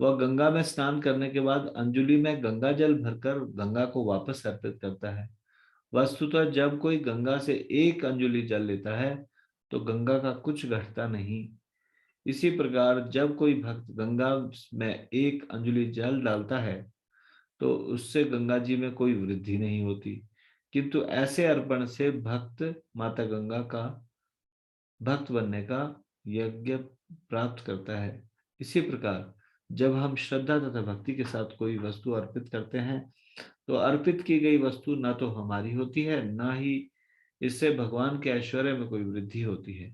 वह गंगा में स्नान करने के बाद अंजलि में गंगा जल भरकर गंगा को वापस अर्पित करता है। वस्तुतः जब कोई गंगा से 1 अंजलि जल लेता है तो गंगा का कुछ घटता नहीं। इसी प्रकार जब कोई भक्त गंगा में 1 अंजलि जल डालता है तो उससे गंगा जी में कोई वृद्धि नहीं होती, किंतु ऐसे अर्पण से भक्त माता गंगा का भक्त बनने का यज्ञ प्राप्त करता है। इसी प्रकार जब हम श्रद्धा तथा भक्ति के साथ कोई वस्तु अर्पित करते हैं तो अर्पित की गई वस्तु न तो हमारी होती है, न ही इससे भगवान के ऐश्वर्य में कोई वृद्धि होती है।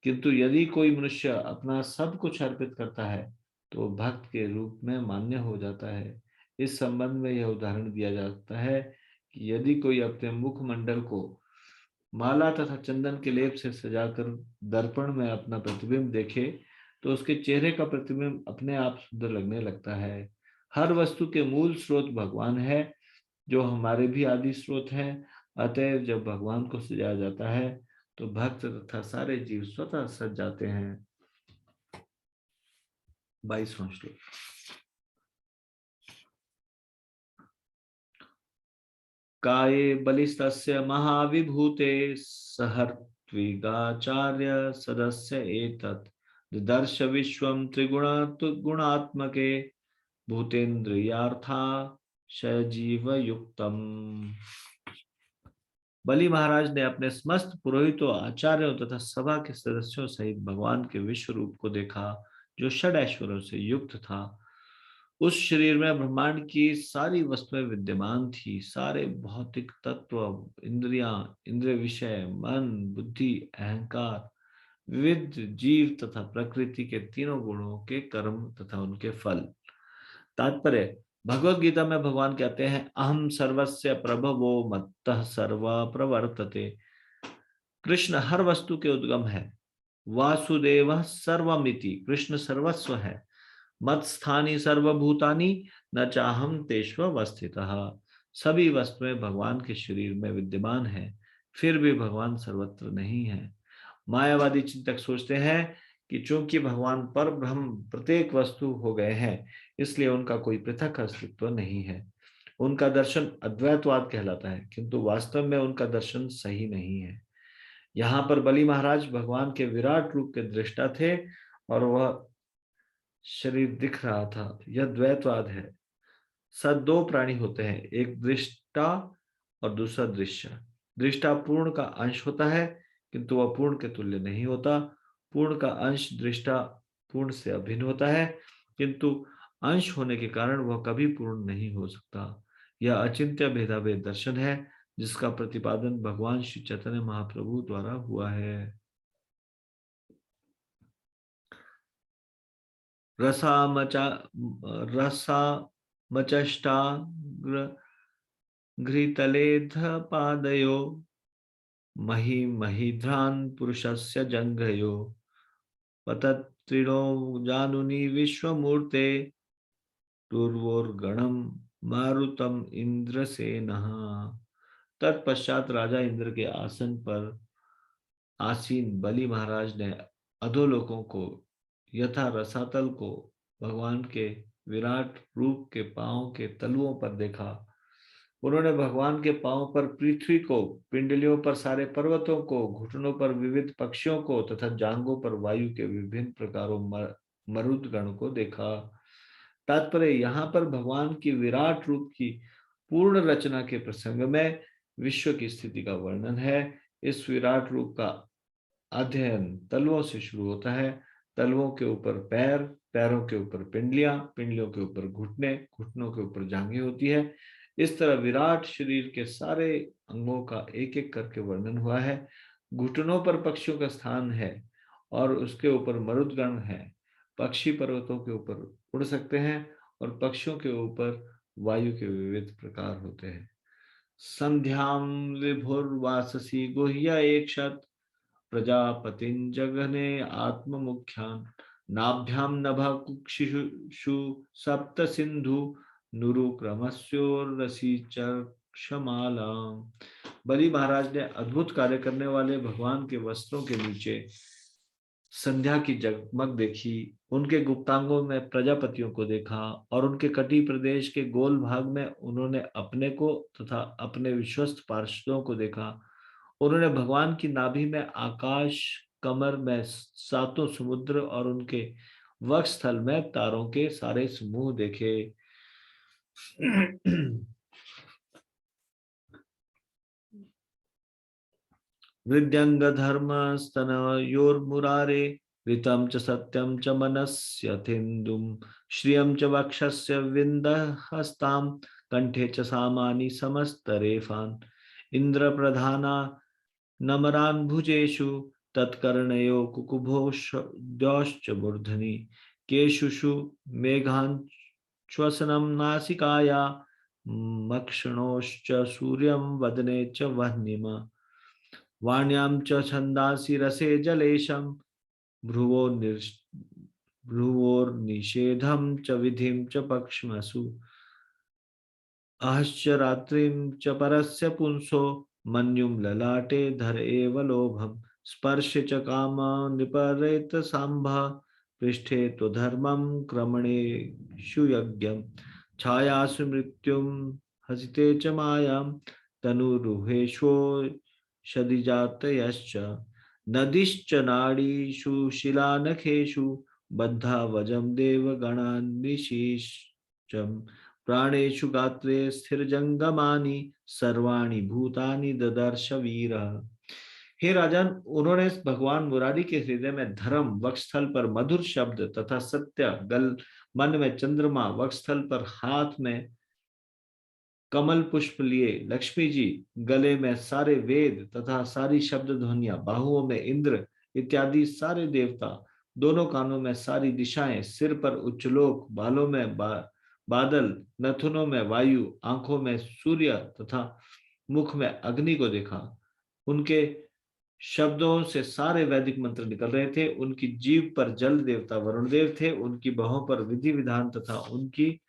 किंतु यदि कोई मनुष्य अपना सब कुछ अर्पित करता है तो भक्त के रूप में मान्य हो जाता है। इस संबंध में यह उदाहरण दिया जाता है कि यदि कोई अपने मुखमंडल को माला तथा चंदन के लेप से सजाकर दर्पण में अपना प्रतिबिंब देखे तो उसके चेहरे का प्रतिबिंब अपने आप सुंदर लगने लगता है। हर वस्तु के मूल स्रोत भगवान है, जो हमारे भी आदि स्रोत हैं। अतएव जब भगवान को सजाया जाता है तो भक्त तथा सारे जीव स्वतः सज जाते हैं। 22वां श्लोक। काये बलिस्तस्य महाविभूते सहर्त्विगाचार्य सदस्य एतत् दर्श विश्वं त्रिगुणात्मके भूतेन्द्रियार्था सजीव युक्तम। बलि महाराज ने अपने समस्त पुरोहितों, आचार्यों तथा सभा के सदस्यों सहित भगवान के विश्व रूप को देखा, जो षड ऐश्वर्यों से युक्त था। उस शरीर में ब्रह्मांड की सारी वस्तुएं विद्यमान थी। सारे भौतिक तत्व, इंद्रियां, इंद्रिय विषय, मन, बुद्धि, अहंकार, विविध जीव तथा प्रकृति के तीनों गुणों के कर्म तथा उनके फल। तात्पर्य, भगवत गीता में भगवान कहते हैं, अहम सर्वस्य प्रभवो मत्तः सर्वा प्रवर्तते। कृष्ण हर वस्तु के उद्गम है। वासुदेव सर्वमिति, कृष्ण सर्वस्व है। मत स्थानी सर्वभूतानि न चाहम तेष्वस्थितः। सभी वस्तुएं भगवान के शरीर में विद्यमान है, फिर भी भगवान सर्वत्र नहीं है। मायावादी चिंतक सोचते हैं कि चूंकि भगवान पर ब्रह्म प्रत्येक वस्तु हो गए हैं, इसलिए उनका कोई पृथक अस्तित्व नहीं है। उनका दर्शन अद्वैतवाद कहलाता है, किंतु वास्तव में उनका दर्शन सही नहीं है। यहाँ पर बलि महाराज भगवान के विराट रूप के दृष्टा थे और वह शरीर दिख रहा था। यह द्वैतवाद है। सद दो प्राणी होते हैं, एक दृष्टा और दूसरा दृश्य। दृष्टा पूर्ण का अंश होता है, किंतु वह पूर्ण के तुल्य नहीं होता। पूर्ण का अंश दृष्टा पूर्ण से अभिन्न होता है, किंतु अंश होने के कारण वह कभी पूर्ण नहीं हो सकता। यह अचिंत्य भेदाभेद दर्शन है, जिसका प्रतिपादन भगवान श्री चैतन्य महाप्रभु द्वारा हुआ है। घृतलेध पादयो महिध्रान् पुरुषस्य जंघयो पतत्रिणो जानुनि विश्वमूर्ते टूर्वोर्गणम मारुतम इंद्रसेनः। तत्पश्चात राजा इंद्र के आसन पर आसीन बलि महाराज ने अधोलोकों को यथा रसातल को भगवान के विराट रूप के पांव के तलुओं पर देखा। उन्होंने भगवान के पांव पर पृथ्वी को, पिंडलियों पर सारे पर्वतों को, घुटनों पर विविध पक्षियों को तथा जांघों पर वायु के विभिन्न प्रकारों मरुदगण को देखा। तात्पर्य, यहाँ पर भगवान की विराट रूप की पूर्ण रचना के प्रसंग में विश्व की स्थिति का वर्णन है। इस विराट रूप का अध्ययन तलवों से शुरू होता है। तलवों के ऊपर पैर, पैरों के ऊपर पिंडलियां, पिंडलियों के ऊपर घुटने, घुटनों के ऊपर जांघें होती है। इस तरह विराट शरीर के सारे अंगों का एक एक करके वर्णन हुआ है। घुटनों पर पक्षियों का स्थान है और उसके ऊपर मरुदगण है। पक्षी पर्वतों के ऊपर उड़ सकते हैं और पक्षियों के ऊपर वायु के विविध प्रकार होते हैं। संध्याम विभुर्वाससी गुह्य एकशत प्रजापतिं जघने आत्ममुख्यान् नाभ्याम नभा कुक्षिषु सप्त सिंधु नुरुक्रमस्योर्रसी चक्षमाला। बलि महाराज ने अद्भुत कार्य करने वाले भगवान के वस्त्रों के नीचे संध्या की जगमग देखी। उनके गुप्तांगों में प्रजापतियों को देखा और उनके कटी प्रदेश के गोल भाग में उन्होंने अपने को तथा अपने विश्वस्त पार्षदों को देखा। उन्होंने भगवान की नाभि में आकाश, कमर में सातों समुद्र और उनके वक्षस्थल में तारों के सारे समूह देखे। हृद्यंग धर्म स्तनयोर्मुरारे ऋतं च सत्यं च मनस्यथेन्दुं श्रियं च वक्षस्य विन्दहस्तां कंठे च सामानि समस्तरेफान् इंद्रप्रधाना नमरान् भुजेषु तत्कर्णयो कुकुभोश्च मूर्धनि केशुषु मेघान् श्वसनं नासिकाया मक्षणोश्च सूर्यं वदने च वह्निमा वाण्यां च छन्दांसि रसे जलेशं भ्रुवोर्निषेधं च विधिं च पक्ष्मसु आहश्च रात्रिं च परस्य पुंसो मन्युं ललाटे धर एव लोभम स्पर्श च काम निपरेत सांभा पृष्ठे तो धर्मं क्रमणेषु यज्ञम छायासु मृत्युम हसिते च मायां तनुरुहेशो शदिजातयश्च नदीश्च नाडीषु शिलानखेषु बद्धा वजं देवगणान्विशीश्चम् प्राणेषु गात्रे स्थिरजंगमानि सर्वाणि भूतानि ददर्श वीरः। हे राजन, उन्होंने भगवान मुरारी के हृदय में धर्म, वक्षस्थल पर मधुर शब्द तथा सत्य, गल मन में चंद्रमा, वक्षस्थल पर हाथ में कमल पुष्प लिए लक्ष्मी जी, गले में सारे वेद तथा सारी शब्द ध्वनियां, बाहुओं में इंद्र इत्यादि सारे देवता, दोनों कानों में सारी दिशाएं, सिर पर उच्चलोक, बालों में बादल, नथुनों में वायु, आंखों में सूर्य तथा मुख में अग्नि को देखा। उनके शब्दों से सारे वैदिक मंत्र निकल रहे थे। उनकी जीभ पर जल देवता वरुण देव थे, उनकी बाहों पर विधि विधान तथा उनकी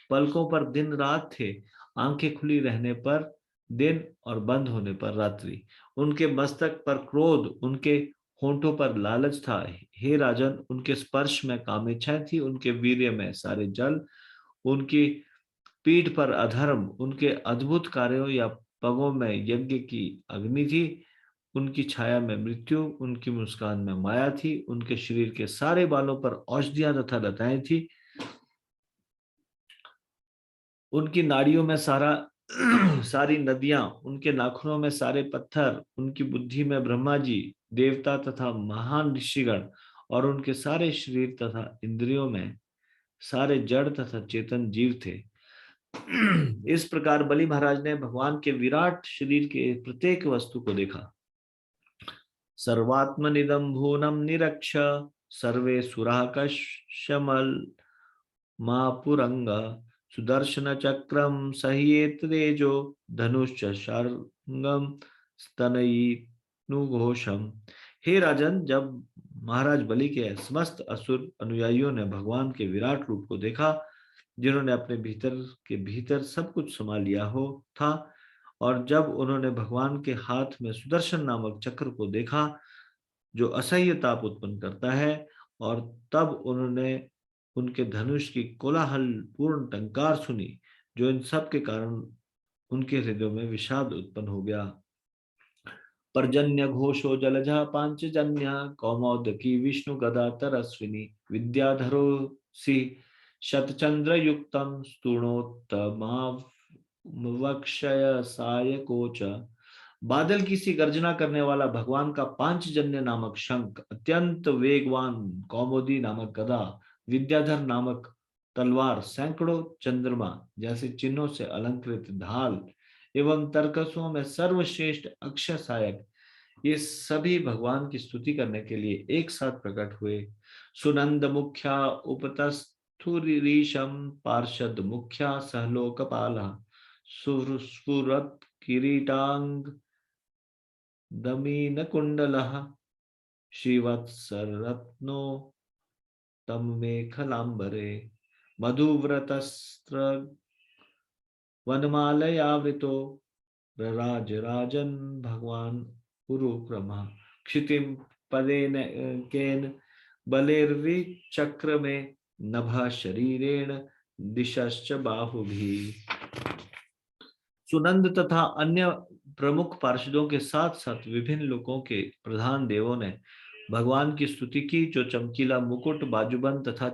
पलकों पर दिन रात थे, आंखें खुली रहने पर दिन और बंद होने पर रात्रि। उनके मस्तक पर क्रोध, उनके होंठों पर लालच था। हे राजन, उनके स्पर्श में कामेच्छाएं थी, उनके वीर्य में सारे जल, उनकी पीठ पर अधर्म, उनके अद्भुत कार्यों या पगों में यज्ञ की अग्नि थी, उनकी छाया में मृत्यु, उनकी मुस्कान में माया थी, उनके शरीर के सारे बालों पर औषधियां तथा लताएं थी, उनकी नाड़ियों में सारी नदियां, उनके नाखूनों में सारे पत्थर, उनकी बुद्धि में ब्रह्मा जी, देवता तथा महान ऋषिगण और उनके सारे शरीर तथा इंद्रियों में सारे जड़ तथा चेतन जीव थे। इस प्रकार बलि महाराज ने भगवान के विराट शरीर के प्रत्येक वस्तु को देखा। सर्वात्मनिदं भूनं निरक्ष सर्वे सुराः कशमल मापुरंग सुदर्शन चक्रम सह्येत तेजो धनुष शार्ंगम स्तनयिनुघोषम। हे राजन, जब महाराज बलि के समस्त असुर अनुयायियों ने भगवान के विराट रूप को देखा, जिन्होंने अपने भीतर सब कुछ समा लिया हो था, और जब उन्होंने भगवान के हाथ में सुदर्शन नामक चक्र को देखा जो असह्य ताप उत्पन्न करता है, और तब उन्होंने उनके धनुष की कोलाहल पूर्ण टंकार सुनी, जो इन सब के कारण उनके हृदयों में विषाद उत्पन्न हो गया। पर्जन्य घोषो जलजा पांचजन्य कौमोदकी विष्णु गदा तरस्विनी विद्याधरो सी शतचंद्र युक्तम स्तूणोत्तमावक्षय सायकोच। बादल की सी गर्जना करने वाला भगवान का पांचजन्य नामक शंख, अत्यंत वेगवान कौमुदी नामक गदा, विद्याधर नामक तलवार, सैकड़ों चंद्रमा जैसे चिन्हों से अलंकृत ढाल एवं तरकसों में सर्वश्रेष्ठ अक्षय सहायक, ये सभी भगवान की स्तुति करने के लिए एक साथ प्रकट हुए। सुनंद मुख्या उपतस्थुरीशम पार्षद मुख्या सहलोकपाला सुस्फुरत किरीटांग दमीन कुंडलः श्रीवत्सरत्नो तम मेखलांबरे मधुव्रतस्त्र वनमालयावृतो राजराजन भगवान उरुक्रमा क्षितिम पदेन केन बलेर्विचक्र में नभा शरीरेण दिशश्च बाहुभिः। सुनंद तथा अन्य प्रमुख पार्षदों के साथ साथ विभिन्न लोकों के प्रधान देवों ने भगवान की स्तुति की, जो चमकीला मुकुट, बाजूबंद तथा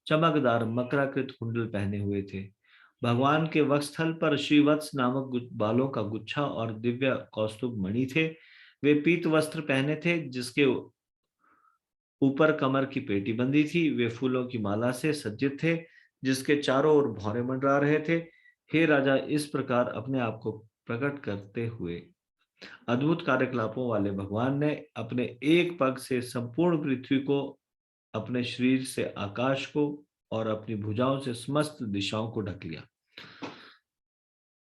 चमकदार मकराकृत कुंडल पहने हुए थे। भगवान के वक्षस्थल पर श्रीवत्स नामक बालों का गुच्छा और दिव्य कौस्तुभ मणि थे। वे पीत वस्त्र पहने थे जिसके ऊपर कमर की पेटी बंधी थी। वे फूलों की माला से सज्जित थे जिसके चारों ओर भौरे मंडरा रहे थे। हे राजा, इस प्रकार अपने आप को प्रकट करते हुए अद्भुत कार्यकलापों वाले भगवान ने अपने एक पग से संपूर्ण पृथ्वी को, अपने शरीर से आकाश को और अपनी भुजाओं से समस्त दिशाओं को ढक लिया।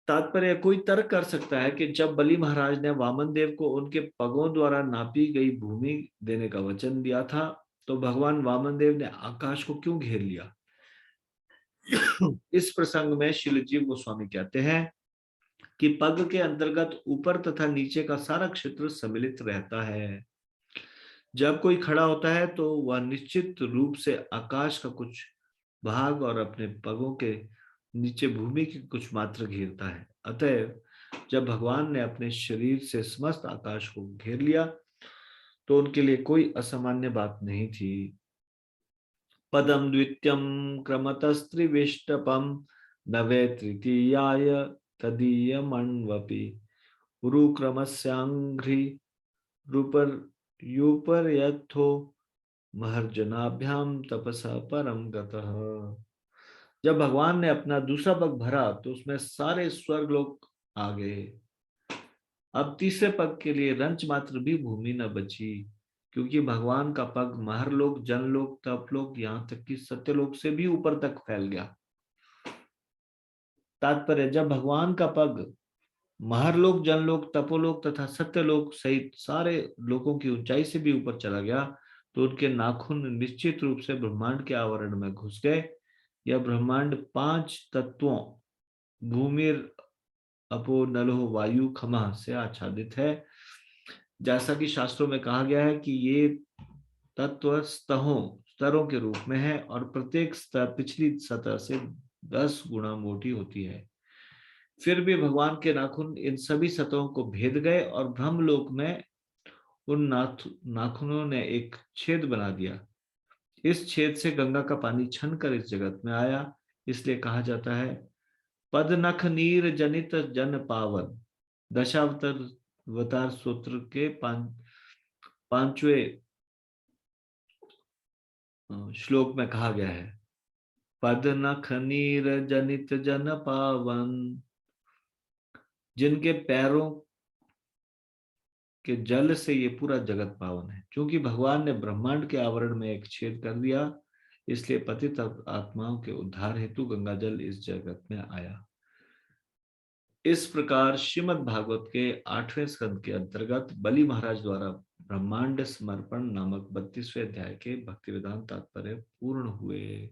तात्पर्य, कोई तर्क कर सकता है कि जब बलि महाराज ने वामन देव को उनके पगों द्वारा नापी गई भूमि देने का वचन दिया था, तो भगवान वामन देव ने आकाश को क्यों घेर लिया? इस प्रसंग में श्रील जीव गोस्वामी कहते हैं कि पग के अंतर्गत ऊपर तथा नीचे का सारा क्षेत्र सम्मिलित रहता है। जब कोई खड़ा होता है तो वह निश्चित रूप से आकाश का कुछ भाग और अपने पगों के नीचे भूमि की कुछ मात्रा घेरता है। अतएव जब भगवान ने अपने शरीर से समस्त आकाश को घेर लिया तो उनके लिए कोई असामान्य बात नहीं थी। पदम द्वितीयम क्रमतस्त्रिविष्टपम नवे तृतीयाय तदीयमण्वपि उरुक्रमस्यांघ्रि रूपर यूपर यथो महर्जनाभ्याम तपसा परम गतः। जब भगवान ने अपना दूसरा पग भरा तो उसमें सारे स्वर्ग लोग आ गए। अब तीसरे पग के लिए रंच मात्र भी भूमि न बची, क्योंकि भगवान का पग महरलोक, जनलोक, तपलोक, यहाँ तक कि सत्यलोक से भी ऊपर तक फैल गया। तात्पर्य, जब भगवान का पग महरलोक, जनलोक, तपोलोक तथा सत्यलोक सहित सारे लोकों की ऊंचाई से भी ऊपर चला गया तो उनके नाखून निश्चित रूप से ब्रह्मांड के आवरण में घुस गए। यह ब्रह्मांड 5 तत्वों भूमि, अपो, नलो, वायु, खमा से आच्छादित है। जैसा कि शास्त्रों में कहा गया है कि ये तत्व स्तरों के रूप में है और प्रत्येक स्तर पिछली सतह से 10 गुना मोटी होती है। फिर भी भगवान के नाखून इन सभी सतहों को भेद गए और ब्रह्मलोक में उन नाखूनों ने एक छेद बना दिया। इस छेद से गंगा का पानी छनकर इस जगत में आया। इसलिए कहा जाता है, पद नख नीर जनित जन पावन। दशावतार सूत्र के 5वें श्लोक में कहा गया है, पद नख नीर जनित जन पावन। जिनके पैरों के जल से ये पूरा जगत पावन है। क्योंकि भगवान ने ब्रह्मांड के आवरण में एक छेद कर दिया, इसलिए पतित आत्माओं के उद्धार हेतु गंगा जल इस जगत में आया। इस प्रकार श्रीमद् भागवत के 8वें स्कंद के अंतर्गत बलि महाराज द्वारा ब्रह्मांड समर्पण नामक 32वें अध्याय के भक्ति वेदांत तात्पर्य पूर्ण हुए।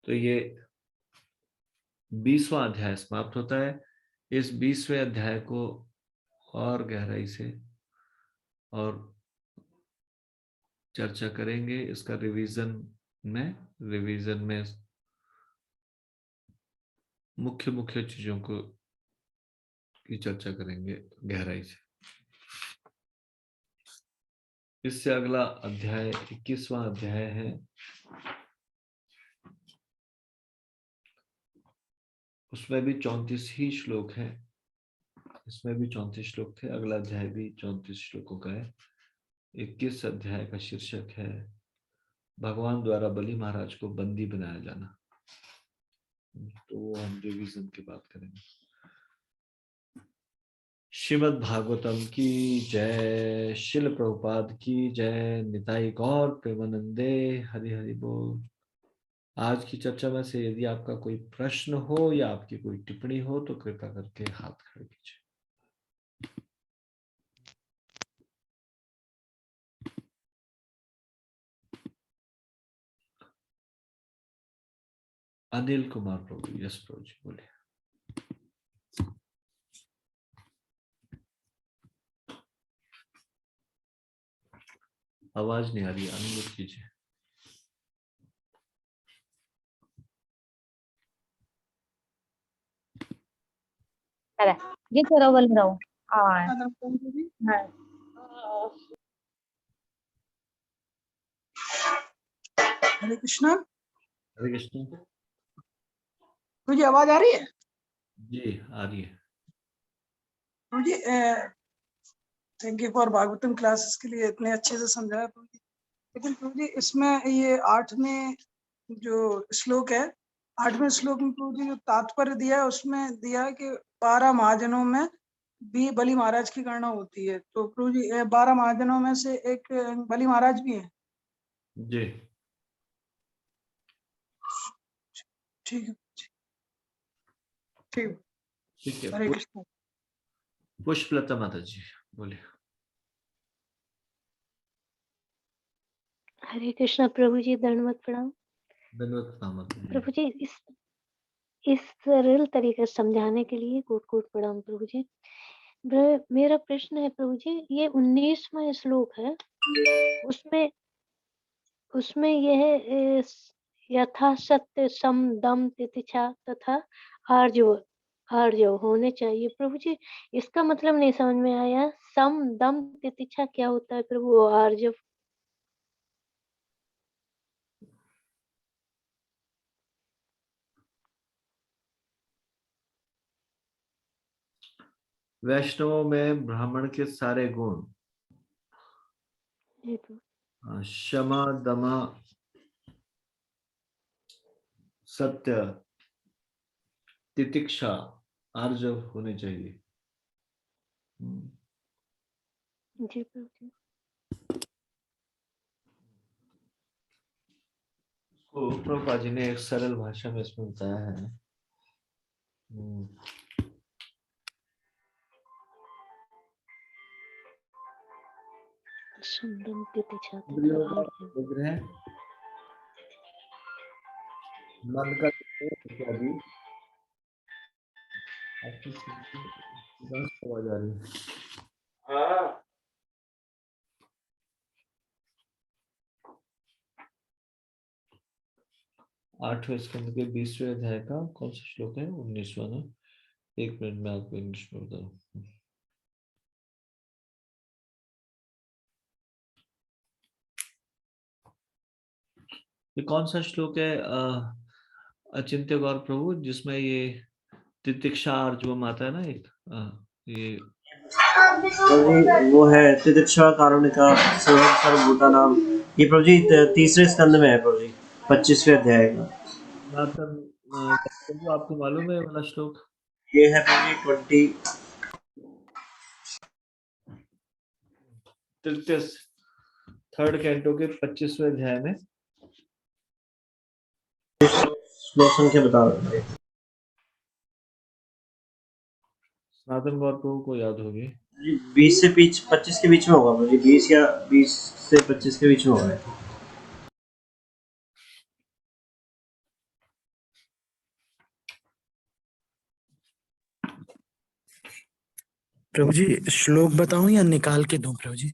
तो ये 20वां अध्याय समाप्त होता है। इस 20वें अध्याय को और गहराई से और चर्चा करेंगे। इसका रिवीजन में मुख्य चीजों को की चर्चा करेंगे गहराई से। इससे अगला अध्याय 21वां अध्याय है। उसमें भी 34 ही श्लोक है। इसमें भी 34 श्लोक थे। अगला अध्याय भी 34 श्लोकों का है। 21 अध्याय का शीर्षक है भगवान द्वारा बलि महाराज को बंदी बनाया जाना। तो वो हम रिवीजन की बात करेंगे। श्रीमद् भागवतम की जय, शिल प्रभुपाद की जय, निताई गौर प्रेमानंदे, हरि हरि बोल। आज की चर्चा में से यदि आपका कोई प्रश्न हो या आपकी कोई टिप्पणी हो तो कृपया करके हाथ खड़े कीजिए। अनिल कुमार प्रभु, यस प्रभु जी बोले। आवाज नहीं आ रही, अनम्यूट कीजिए। ये थोड़ा बोल रहा हूँ। हरे कृष्णा। हरे कृष्ण। मुझे आवाज आ रही है? जी आ रही है। मुझे thank you for Bhagavatam classes के लिए इतने अच्छे से समझाया। लेकिन मुझे इसमें ये 8वें जो श्लोक है, 8वें श्लोक में प्रभु जी जो तात्पर्य दिया है उसमें दिया है कि 12 महाजनों में भी बलि महाराज की गणना होती है। तो प्रभु जी 12 महाजनों में से एक बलि महाराज भी है? जी ठीक है, ठीक ठीक है। हरे कृष्ण। पुष्पलता माता जी बोलिए। हरे कृष्णा प्रभु जी, दंडवत प्रणाम। धन्यवाद कामत जी। प्रभु जी इस सरल तरीके से समझाने के लिए कोट प्रणाम प्रभु जी। मेरा प्रश्न है प्रभु जी, ये 19वां श्लोक है, उसमें यह यथा सत्य सम दम तितिक्षा तथा आर्जव होने चाहिए प्रभु जी। इसका मतलब नहीं समझ में आया, सम दम तितिक्षा क्या होता है प्रभु, और आर्जव? वैष्णवों में ब्राह्मण के सारे गुण, जी प्रभु। क्षमा दमा सत्य तितिक्षा आर्जव होने चाहिए। जी प्रभु जी। तो प्रभुपाद जी ने एक सरल भाषा में इसमें बताया है। संदम तितिक्षा इंद्रियों तथा का आर्जव। निग्रह, मन का इत्यादि। आपकी आवाज आ रही है। 8वें स्कंद के 20वें अध्याय का कौन सा श्लोक है? 19वां ना? एक मिनट में आपको इंग्लिश में बता दूं। ये कौन सा श्लोक है अचिंत्य गौर प्रभु, जिसमें ये तितिक्षा आर्जवम आता है ना? एक ये वो है तितिक्षा कारुणिका सर्वभूता नाम। ये प्रभु जी तीसरे स्कंद में है प्रभु जी, 25वें अध्याय का। प्रभु आपको मालूम है वाला श्लोक? ये है प्रभु जी 3rd कैंटो के 25वें अध्याय में। श्लोक संख्या बता रहे हैं। सनातन गौर प्रभु को याद होगी। 20 से 25 के बीच में होगा प्रभु जी, 20 या 20 से 25 के बीच में होगा। प्रभु जी श्लोक बताऊं या निकाल के दूं प्रभु जी?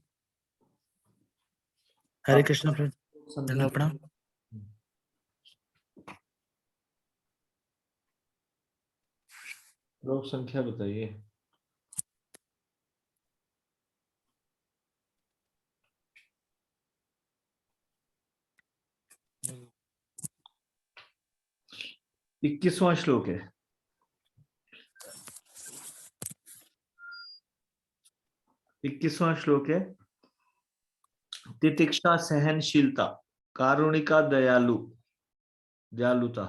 हरे कृष्ण प्रभु, धन्यवाद प्रणाम। श्लोक संख्या बताइए। इक्कीसवां श्लोक है। इक्कीसवां श्लोक है, तितिक्षा सहनशीलता, कारुणिका दयालुता।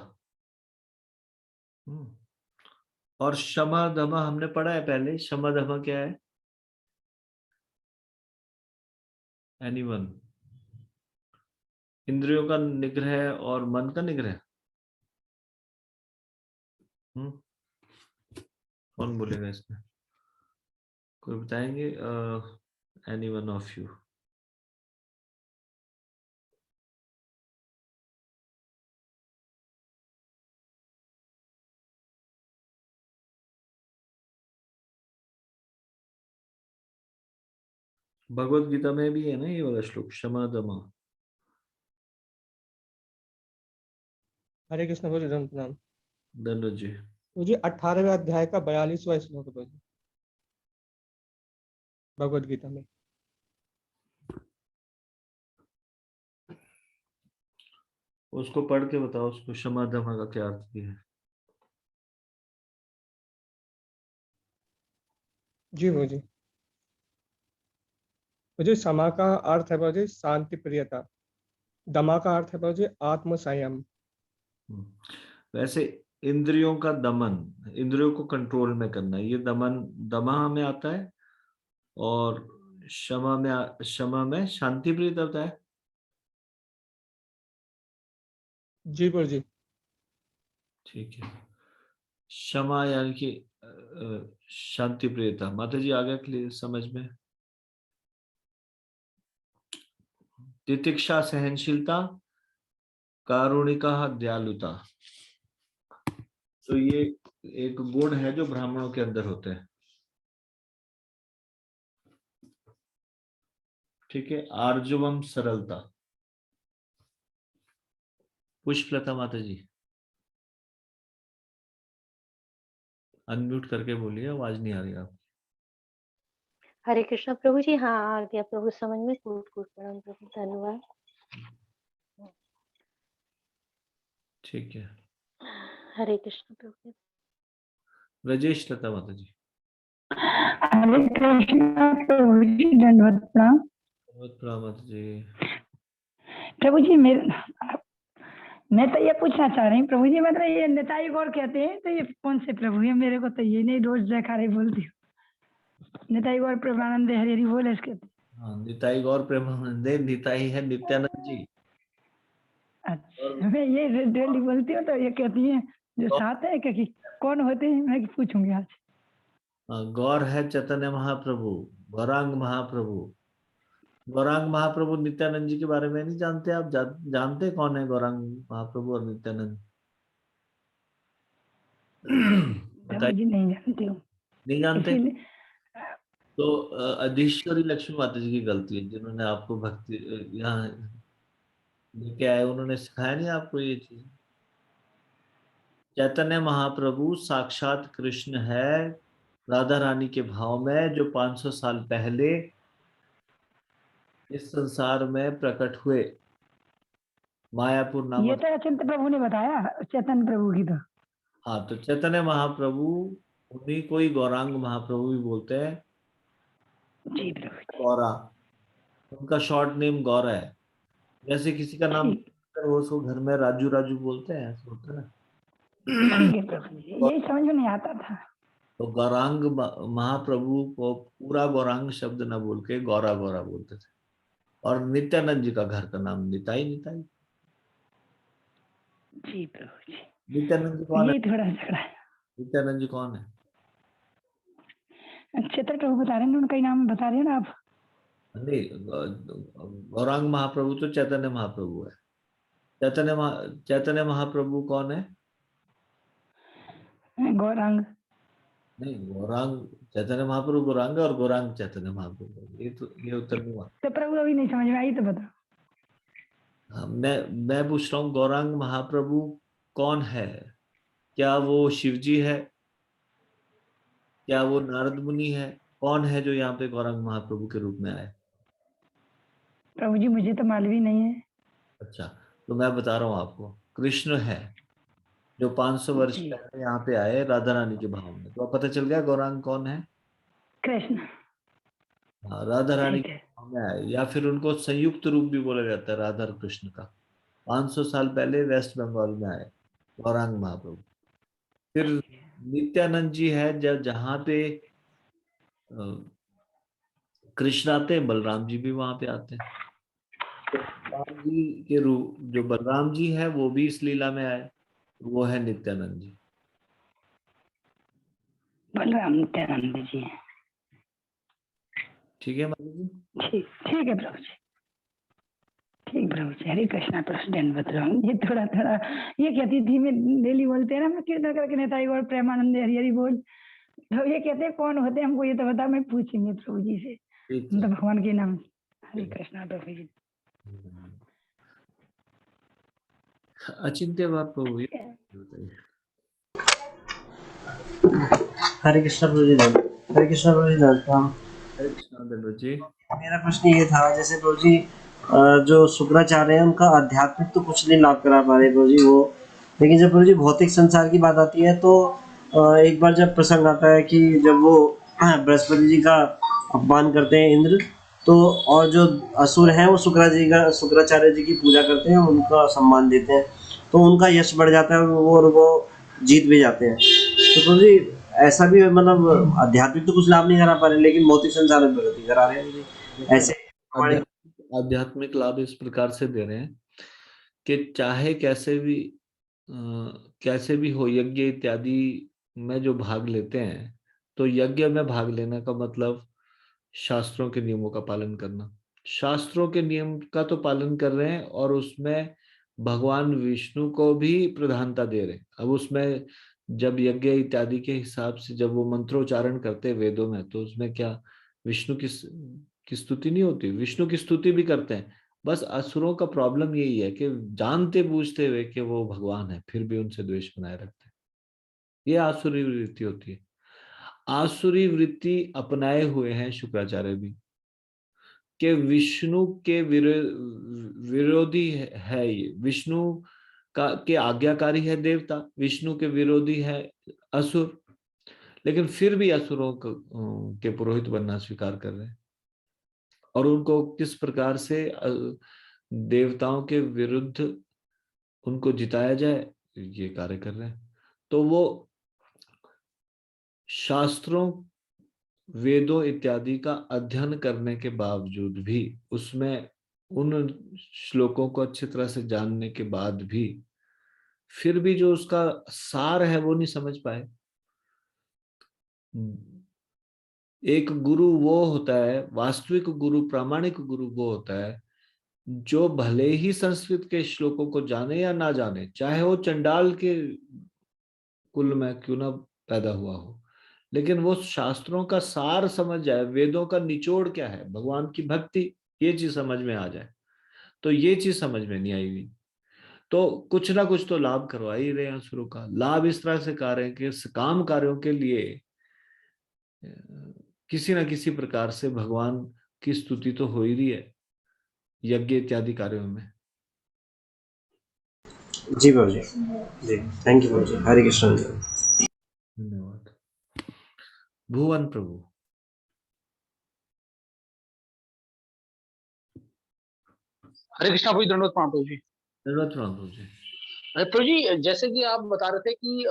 और क्षमा दमा हमने पढ़ा है पहले। क्षमा दमा क्या है? एनीवन? इंद्रियों का निग्रह और मन का निग्रह। कौन बोलेगा इसमें? कोई बताएंगे? Anyone of you? Bhagavad Gita में भी है ना ये वाला श्लोक, क्षमा दमा। हरे कृष्ण बोले प्रणाम। धन्यवाद जी। मुझे 18वें अध्याय का 42वां श्लोक है भगवत गीता में। उसको पढ़ के बताओ, उसको क्षमा दमा का क्या अर्थ है? जी मुझे क्षमा का अर्थ है मुझे शांति प्रियता, दमा का अर्थ है मुझे आत्म संयम। वैसे इंद्रियों का दमन, इंद्रियों को कंट्रोल में करना, ये दमा में आता है। और क्षमा में शांति प्रियता होता है। जी प्रभु जी। ठीक है। क्षमा यानी कि शांति प्रियता। माता जी आ गया क्लियर समझ में? तितिक्षा सहनशीलता, कारुणिका दयालुता, तो ये एक गुण है जो ब्राह्मणों के अंदर होते हैं। ठीक है। आर्जवम सरलता। पुष्पलता माता जी अनम्यूट करके बोलिए, आवाज नहीं आ रही आप। हरे कृष्णा प्रभु जी। हाँ आ गया प्रभु समझ में, कूट कूट परम प्रभु धन्यवाद। ठीक है। हरे कृष्ण प्रभु। ब्रजेश लता माता जी। हरे कृष्णा प्रभु जी, दंडवत प्रणाम। बहुत प्रणाम माता जी। प्रभु जी मैं तो ये पूछना चाह रही हूँ प्रभु जी, मतलब ये निताई गौर कहते हैं तो ये कौन से प्रभु है? मेरे को तो ये नहीं, रोज जयकारे बोलती हूँ। निताई गौर प्रेमानंद हरि हरि बोल इसके। हाँ, निताई गौर प्रेमानंदे, निताई है नित्यानंद जी। अच्छा, मैं ये डेली बोलती हूँ तो ये कहती है जो साथ है कि कौन होते हैं, मैं पूछूंगी आज। गौर है चैतन्य महाप्रभु, गौरांग महाप्रभु। गौरांग महाप्रभु नित्यानंद जी के बारे में नहीं जानते आप? जानते कौन है गौरांग महाप्रभु और नित्यानंद? प्रभु जी नहीं जानती हूँ। नहीं जानते? इसीलिए तो अधीश्वरी लक्ष्मी माता जी की गलती है, जिन्होंने आपको भक्ति यहाँ लेके आए, उन्होंने सिखाया नहीं आपको ये चीज। चैतन्य महाप्रभु साक्षात कृष्ण है, राधा रानी के भाव में, जो 500 साल पहले इस संसार में प्रकट हुए। मायापुर ये नामक। तो अचिंत प्रभु ने बताया, चैतन्य प्रभु की तो। हाँ, तो चैतन्य महाप्रभु उन्हीं को ही गौरांग महाप्रभु भी बोलते हैं। जी प्रभु। गौरा, उनका शॉर्ट नेम गौरा है। जैसे किसी का नाम वो उसको घर में राजू राजू बोलते हैं, ऐसा होता है ना। ठीक है प्रभु जी, यही समझ में नहीं आता था। तो गौरांग महाप्रभु को पूरा गौरांग शब्द न बोल के गौरा गौरा बोलते थे। और नित्यानंद जी का घर का नाम निताई निताई। जी प्रभु जी, नित्यानंद जी कौन है? यही थोड़ा झगड़ा है। नित्यानंद जी कौन है? क्षेत्र प्रभु बता रहे हैं, उनका ही नाम बता रहे हैं ना आप। नहीं, गौरांग महाप्रभु तो चैतन्य महाप्रभु है। चैतन्य महाप्रभु कौन है? गौरांग नहीं, गौरांग चैतन्य महाप्रभु गौरांग और गौरांग चैतन्य महाप्रभु। ये उत्तर नहीं हुआ। तो प्रभु अभी नहीं समझ में आई तो बता। हाँ, मैं पूछ रहा हूँ गौरांग महाप्रभु कौन है? क्या वो शिवजी है? क्या वो नारद मुनि है? कौन है जो यहाँ पे गौरांग महाप्रभु के रूप में आए? प्रभु जी मुझे तो मालूम ही नहीं है। अच्छा, तो मैं बता रहा हूँ आपको, कृष्ण है जो 500 वर्ष पहले यहाँ पे आए राधा रानी के भाव में। तो पता चल गया गौरांग कौन है? कृष्ण। हाँ, राधा रानी के भाव में आए, या फिर उनको संयुक्त रूप भी बोला जाता है राधा और कृष्ण का। 500 साल पहले वेस्ट बंगाल में आए गौरांग महाप्रभु। फिर नित्यानंद जी है जहाँ पे कृष्ण आते हैं, बलराम जी भी वहां पे आते हैं। तो बलराम जी के रूप, जो बलराम जी है वो भी इस लीला में आए, वो है नित्यानंद जी। बलराम नित्यानंद जी। ठीक है माता जी? ठीक है प्रभु जी। ठीक प्रभु जी, हरे कृष्णा प्रभु दंडवत प्रणाम। ये थोड़ा थोड़ा ये कहती थी, मैं डेली बोलते हैं ना, मैं कीर्तन करके नेताई और प्रेमानंद हरि हरि बोल, तो ये कहते हैं कौन होते हैं हमको ये तो बता, मैं पूछेंगे प्रभु जी से, तो भगवान के नाम। हरे कृष्णा प्रभु जी। अचिंत्य बात तो हुई। हरे कृष्णा प्रभु जी। हरे कृष्णा प्रभु जी। हरे कृष्णा प्रभु जी। मेरा प्रश्न ये था, जैसे प्रभु जी जो शुक्राचार्य हैं उनका आध्यात्मिक तो कुछ नहीं लाभ करा पा रहे प्रभु जी वो, लेकिन जब प्रभु जी भौतिक संसार की बात आती है तो एक बार जब प्रसंग आता है कि जब वो बृहस्पति जी का अपमान करते हैं इंद्र, तो और जो असुर हैं वो शुक्राचार्य जी की पूजा करते हैं, उनका सम्मान देते हैं, तो उनका यश बढ़ जाता है और वो जीत भी जाते हैं। तो प्रभु जी ऐसा भी मतलब आध्यात्मिक तो कुछ लाभ नहीं करा पा रहे, लेकिन भौतिक संसार में प्रगति करा रहे हैं। ऐसे आध्यात्मिक लाभ इस प्रकार से दे रहे हैं कि चाहे कैसे भी हो, यज्ञ इत्यादि में जो भाग लेते हैं, तो यज्ञ में भाग लेने का मतलब शास्त्रों के नियमों का पालन करना। शास्त्रों के नियम का तो पालन कर रहे हैं और उसमें भगवान विष्णु को भी प्रधानता दे रहे। अब उसमें जब यज्ञ इत्यादि के हिसाब से जब वो मंत्रोच्चारण करते वेदों में, तो उसमें क्या विष्णु की स्तुति नहीं होती? विष्णु की स्तुति भी करते हैं। बस असुरों का प्रॉब्लम यही है कि जानते बूझते हुए कि वो भगवान है, फिर भी उनसे द्वेष बनाए रखते हैं। ये आसुरी वृत्ति होती है। आसुरी वृत्ति अपनाए हुए हैं शुक्राचार्य भी, कि विष्णु के विरोधी है ये। विष्णु का के आज्ञाकारी है देवता, विष्णु के विरोधी है असुर, लेकिन फिर भी असुरों के पुरोहित बनना स्वीकार कर रहे हैं और उनको किस प्रकार से देवताओं के विरुद्ध उनको जिताया जाए ये कार्य कर रहे हैं। तो वो शास्त्रों, वेदों इत्यादि का अध्ययन करने के बावजूद भी, उसमें उन श्लोकों को अच्छी तरह से जानने के बाद भी फिर भी जो उसका सार है वो नहीं समझ पाए। एक गुरु वो होता है, वास्तविक गुरु, प्रामाणिक गुरु वो होता है जो भले ही संस्कृत के श्लोकों को जाने या ना जाने, चाहे वो चंडाल के कुल में क्यों ना पैदा हुआ हो, लेकिन वो शास्त्रों का सार समझ जाए, वेदों का निचोड़ क्या है, भगवान की भक्ति, ये चीज समझ में आ जाए। तो ये चीज समझ में नहीं आई हुई, तो कुछ ना कुछ तो लाभ करवा ही रहे हैं असुरों का। लाभ इस तरह से कर रहे हैं कि काम कार्यों के लिए किसी ना किसी प्रकार से भगवान की स्तुति तो हो ही रही है यज्ञ इत्यादि कार्यों में। जी प्रभु जी, जी थैंक यू प्रभु जी। हरे कृष्ण। धन्यवाद। भुवन प्रभु। हरे कृष्णा प्रभु जी, दंडवत प्रणाम प्रभु जी। दंडवत प्रणाम प्रभु जी। अरे प्रभु जी, जैसे कि आप बता रहे थे कि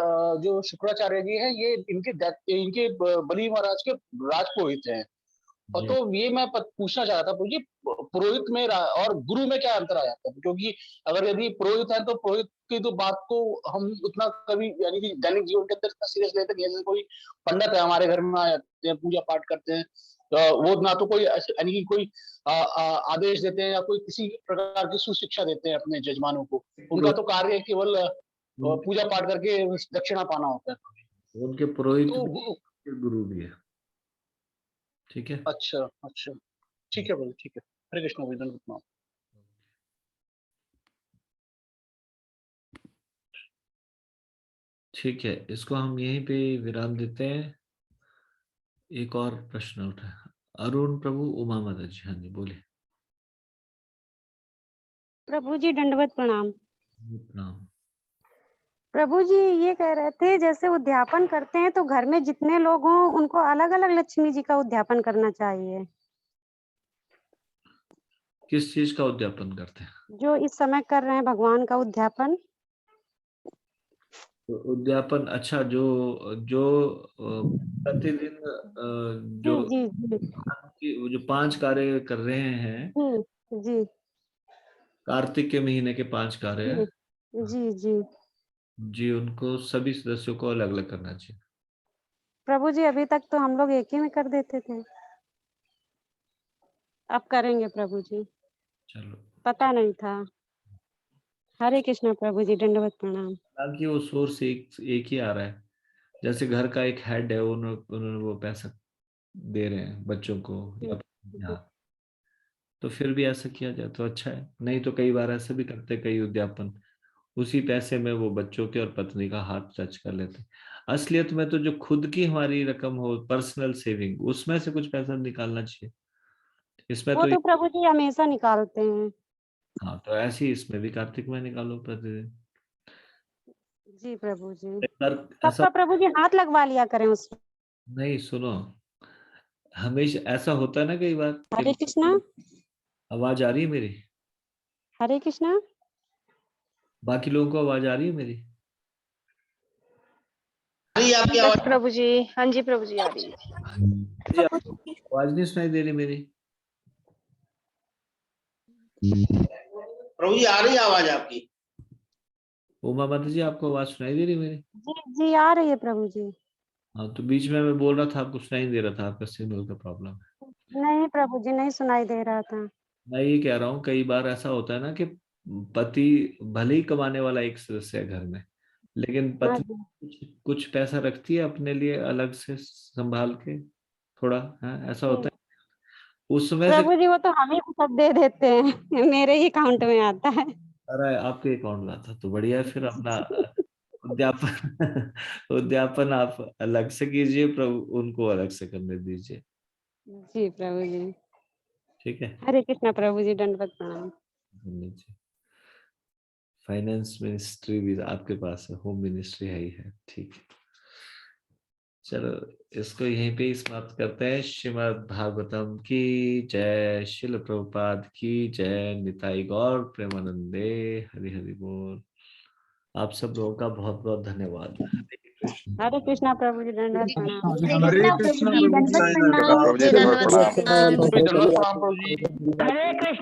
जो शुक्राचार्य जी हैं ये इनके बलि महाराज के राजपुरोहित हैं। और तो ये मैं पूछना चाह रहा था प्रभु जी, पुरोहित में और गुरु में क्या अंतर आ जाता है? क्योंकि अगर यदि पुरोहित है तो पुरोहित की तो बात को हम उतना कभी यानी कि दैनिक जीवन के अंदर सीरियस लेते हैं। जैसे कोई पंडित है हमारे घर में आ जाते हैं, पूजा पाठ करते हैं, वो ना तो कोई यानी कि कोई आदेश देते हैं या कोई किसी प्रकार की सुशिक्षा देते हैं अपने जजमानों को। उनका तो कार्य केवल पूजा पाठ करके दक्षिणा पाना होता है। उनके पुरोहित तो भी गुरु भी है। ठीक है, अच्छा अच्छा, ठीक है भाई, ठीक है। हरे कृष्ण भाई, दंडवत प्रणाम। ठीक है, इसको हम यहीं पे विराम देते हैं। एक और प्रश्न उठा है अरुण प्रभु, उमा माता जी। हाँ जी बोलिए। प्रभु जी दंडवत प्रणाम। प्रणाम। प्रभु जी ये कह रहे थे जैसे उद्यापन करते हैं तो घर में जितने लोग हों उनको अलग अलग लक्ष्मी जी का उद्यापन करना चाहिए। किस चीज का उद्यापन करते हैं? जो इस समय कर रहे हैं भगवान का उद्यापन। उद्यापन, अच्छा, जो जो प्रतिदिन जो जी जी वो जो 5 कार्य कर रहे हैं, जी कार्तिक के महीने के 5 कार्य हैं, जी जी जी उनको सभी सदस्यों को अलग अलग करना चाहिए। प्रभु जी अभी तक तो हम लोग एक ही में कर देते थे, अब करेंगे प्रभु जी। चलो, पता नहीं था। हरे कृष्ण प्रभु जी, दंडवत प्रणाम। हालांकि वो सोर्स एक ही आ रहा है। जैसे घर का एक हेड है, उन्होंने वो पैसा दे रहे हैं बच्चों को या यहाँ, तो फिर भी ऐसा किया जाए तो अच्छा है। नहीं तो कई बार ऐसे भी करते कई उद्यापन, उसी पैसे में वो बच्चों के और पत्नी का हाथ टच कर लेते। असलियत में तो जो खुद की हमारी रकम हो, पर्सनल सेविंग, उसमें से कुछ पैसा निकालना चाहिए। इसमें वो तो प्रभु जी हमेशा निकालते हैं। हाँ, तो ऐसे ही इसमें भी कार्तिक में निकालो प्रतिदिन। जी प्रभु जी, ऐसा सबका प्रभु जी हाथ लगवा लिया करें उसमें। नहीं, सुनो, हमेशा ऐसा होता है ना कई बार। हरे कृष्णा। आवाज आ रही है मेरी? हरे कृष्णा। बाकी लोगों को आवाज आ रही है मेरी? आपकी आवाज प्रभु जी। हाँ जी प्रभु जी, आ रही है। आवाज नहीं सुनाई दे रही मेरी? प्रभु जी आ रही है आवाज आपकी। उमा माता जी, आपको आवाज सुनाई दे रही मेरी? जी जी आ रही है प्रभु जी। हाँ, तो बीच में मैं बोल रहा था, आपको सुनाई दे रहा था, आपका सिग्नल का प्रॉब्लम है। नहीं प्रभु जी, नहीं सुनाई दे रहा था। मैं ये कह रहा हूँ, कई बार ऐसा होता है ना कि पति भले ही कमाने वाला एक सदस्य है घर में, लेकिन हाँ पत्नी जी कुछ पैसा रखती है अपने लिए अलग से संभाल के थोड़ा, है ऐसा होता है उसमें से। प्रभु जी, वो तो हम ही को सब दे देते हैं मेरे ही अकाउंट में आता है। अरे आपके अकाउंट में आता तो बढ़िया है, फिर अपना उद्यापन उद्यापन आप अलग से कीजिए, प्रभु उनको अलग से करने दीजिए, जी प्रभु जी। ठीक है। हरे कृष्णा प्रभु जी, दंडवत प्रणाम। फाइनेंस मिनिस्ट्री भी आपके पास है, होम मिनिस्ट्री है ही है, ठीक है। चलो इसको यहीं पे ही समाप्त करते हैं। श्रीमद् भागवतम की जय, शिल प्रभुपाद की जय, निताई गौर प्रेमानंदे, हरि हरि बोल। आप सब लोगों का बहुत बहुत धन्यवाद। हरे कृष्णा प्रभु जी, दंडवत प्रणाम। हरे कृष्णा प्रभु जी, प्रभु जी, धन्यवाद प्रणाम। प्रभु जी, धन्यवाद प्रणाम प्रभु जी। हरे कृष्ण।